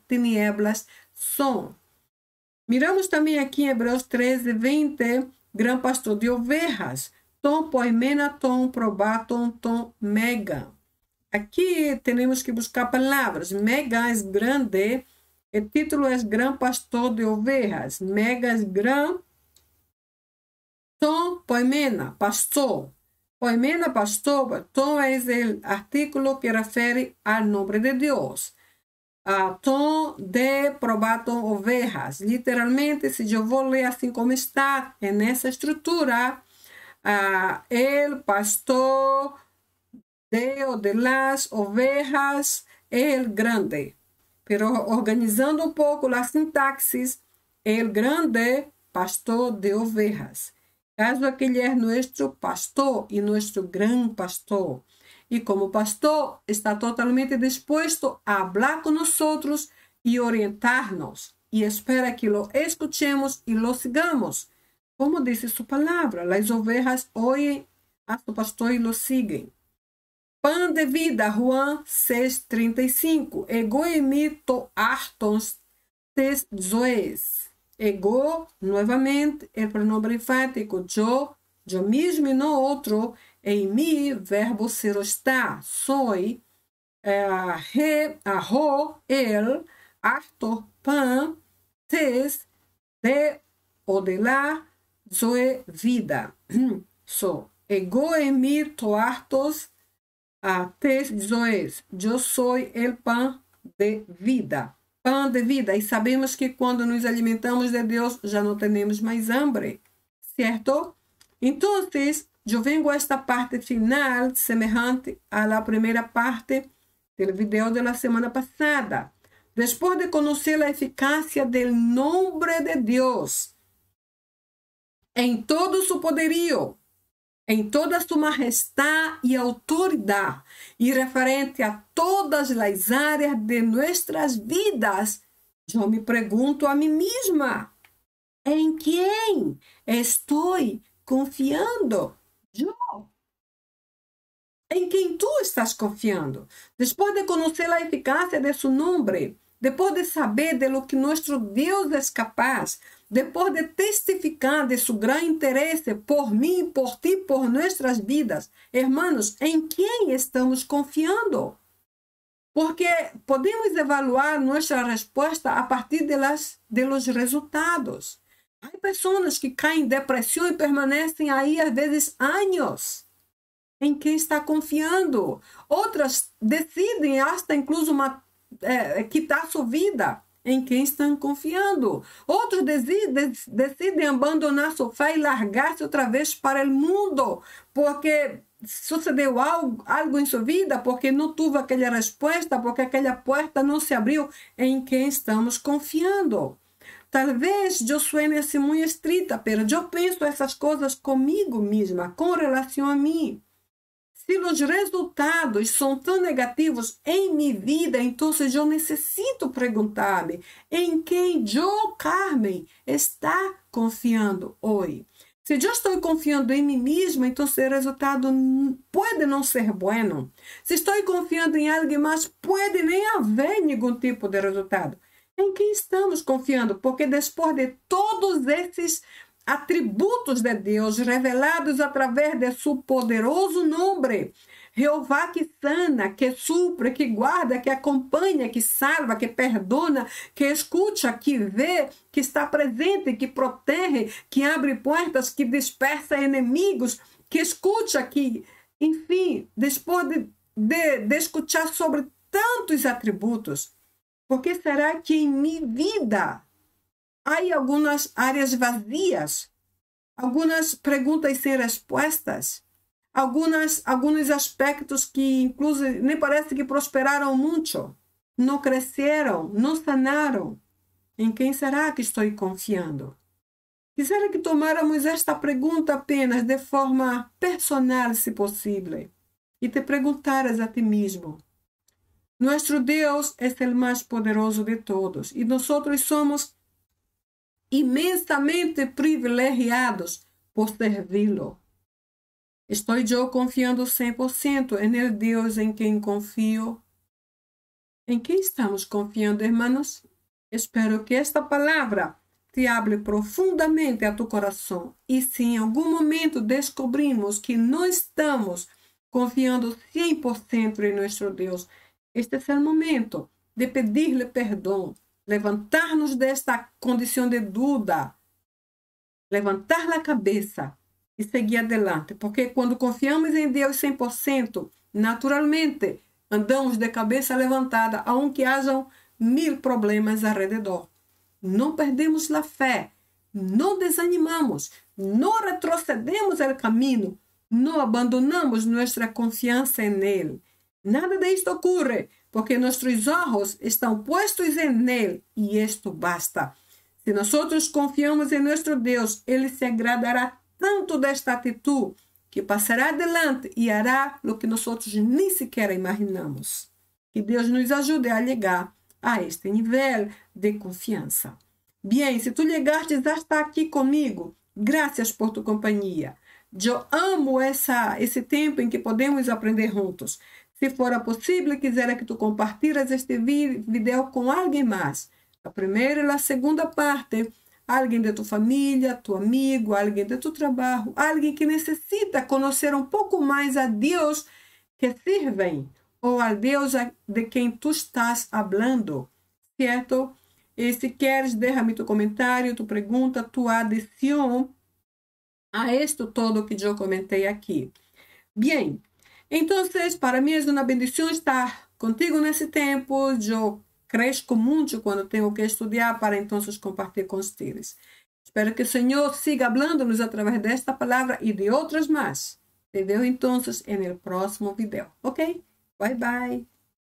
tinieblas son. Miramos também aqui em Hebreus 13:20, gran pastor de ovejas, tom poimena, tom probaton, tom mega. Aqui temos que buscar palavras. Mega é grande, o título é gran pastor de ovejas. Mega é gran, tom poimena, pastor. Poimena, pastor, tom é o artículo que refere ao nome de Deus. Tom de probaton ovejas. Literalmente, se eu vou ler assim como está, nessa estrutura, el pastor de las ovejas, el grande. Pero organizando um pouco a sintaxis, el grande pastor de ovejas. Caso aquele é nosso pastor e nosso gran pastor. E como pastor, está totalmente disposto a falar com nós e orientar-nos. E espera que lo escuchemos e lo sigamos. Como diz sua palavra, as ovejas ouvem a seu pastor e lo siguen. Pan de vida, Juan 6:35. Ego emito artons tes zoes. Ego, novamente, o pronome enfático, eu mesmo e não outro. Em mim, verbo ser está. Soy, arro, el, arto, pan, tes, de, o de lá, zoe, vida. So, ego en mí, toartos, tes, zoes. Eu sou el pan de vida. Pão de vida. E sabemos que quando nos alimentamos de Deus, já não temos mais hambre. Certo? Então, eu venho a esta parte final, semejante a la primeira parte do vídeo da semana passada. Depois de conhecer a eficácia do nome de Deus, em todo seu poderio, em toda sua majestade e autoridade, e referente a todas as áreas de nossas vidas, eu me pergunto a mim mesma, em quem estou confiando? Eu. Em quem tu estás confiando? Depois de conhecer a eficácia de seu nome, depois de saber de lo que nosso Deus é capaz, depois de testificar de seu grande interesse por mim, por ti, por nossas vidas, hermanos, em quem estamos confiando? Porque podemos evaluar nossa resposta a partir de los resultados. Há pessoas que caem em depressão e permanecem aí, às vezes, anos. Em quem está confiando? Outras decidem, hasta incluso quitar sua vida. Em quem estão confiando? Outros decidem abandonar sua fé e largar-se outra vez para o mundo, porque sucedeu algo em sua vida, porque não teve aquela resposta, porque aquela porta não se abriu. Em quem estamos confiando? Talvez eu suene assim muito estrita, mas eu penso essas coisas comigo mesma, com relação a mim. Se os resultados são tão negativos em minha vida, então eu necessito perguntar-me em quem eu, Carmen, está confiando hoje. Se eu estou confiando em mim mesma, então o resultado pode não ser bueno. Se estou confiando em alguém mais, pode nem haver nenhum tipo de resultado. Em quem estamos confiando? Porque depois de todos esses atributos de Deus revelados através de seu poderoso nome, Jeová que sana, que supre, que guarda, que acompanha, que salva, que perdona, que escuta, que vê, que está presente, que protege, que abre portas, que dispersa inimigos, que escuta, que, enfim, depois de escutar sobre tantos atributos, por que será que em minha vida há algumas áreas vazias, algumas perguntas sem respostas, alguns aspectos que, incluso, nem parece que prosperaram muito, não cresceram, não sanaram? Em quem será que estou confiando? Quisiera que tomáramos esta pergunta apenas de forma personal, se possível, e te perguntaras a ti mesmo. Nuestro Deus é o mais poderoso de todos e nós somos imensamente privilegiados por servi-lo. Estou eu confiando 100% en el Deus em quem confio? Em quem estamos confiando, hermanos? Espero que esta palavra te hable profundamente a tu coração. E se em algum momento descobrimos que não estamos confiando 100% em nosso Deus, este é o momento de pedir-lhe perdão, levantar-nos desta condição de dúvida, levantar a cabeça e seguir adelante. Porque quando confiamos em Deus 100%, naturalmente, andamos de cabeça levantada, aunque hajam 1000 problemas ao redor. Não perdemos a fé, não desanimamos, não retrocedemos o caminho, não abandonamos nossa confiança nele. Nada disto ocorre, porque nossos olhos estão puestos em Ele, e isto basta. Se nós confiamos em nosso Deus, Ele se agradará tanto desta atitude, que passará adelante e hará o que nós nem sequer imaginamos. Que Deus nos ajude a chegar a este nível de confiança. Bem, se tu chegaste hasta aqui comigo, graças por tu companhia. Eu amo esse tempo em que podemos aprender juntos. Se for possível, quisera que tu compartilhes este vídeo com alguém mais. A primeira e a segunda parte, alguém de tua família, tu amigo, alguém de tu trabalho, alguém que necessita conhecer um pouco mais a Deus que servem, ou a Deus de quem tu estás falando, certo? E se queres, déjame tu comentário, tu pergunta, tua adição a isto todo que eu comentei aqui. Bem, então, para mim é uma bendição estar contigo nesse tempo. Eu cresço muito quando tenho que estudar para então compartilhar com vocês. Espero que o Senhor siga falando-nos através desta palavra e de outras mais. Te vejo então no próximo vídeo. Ok? Bye, bye.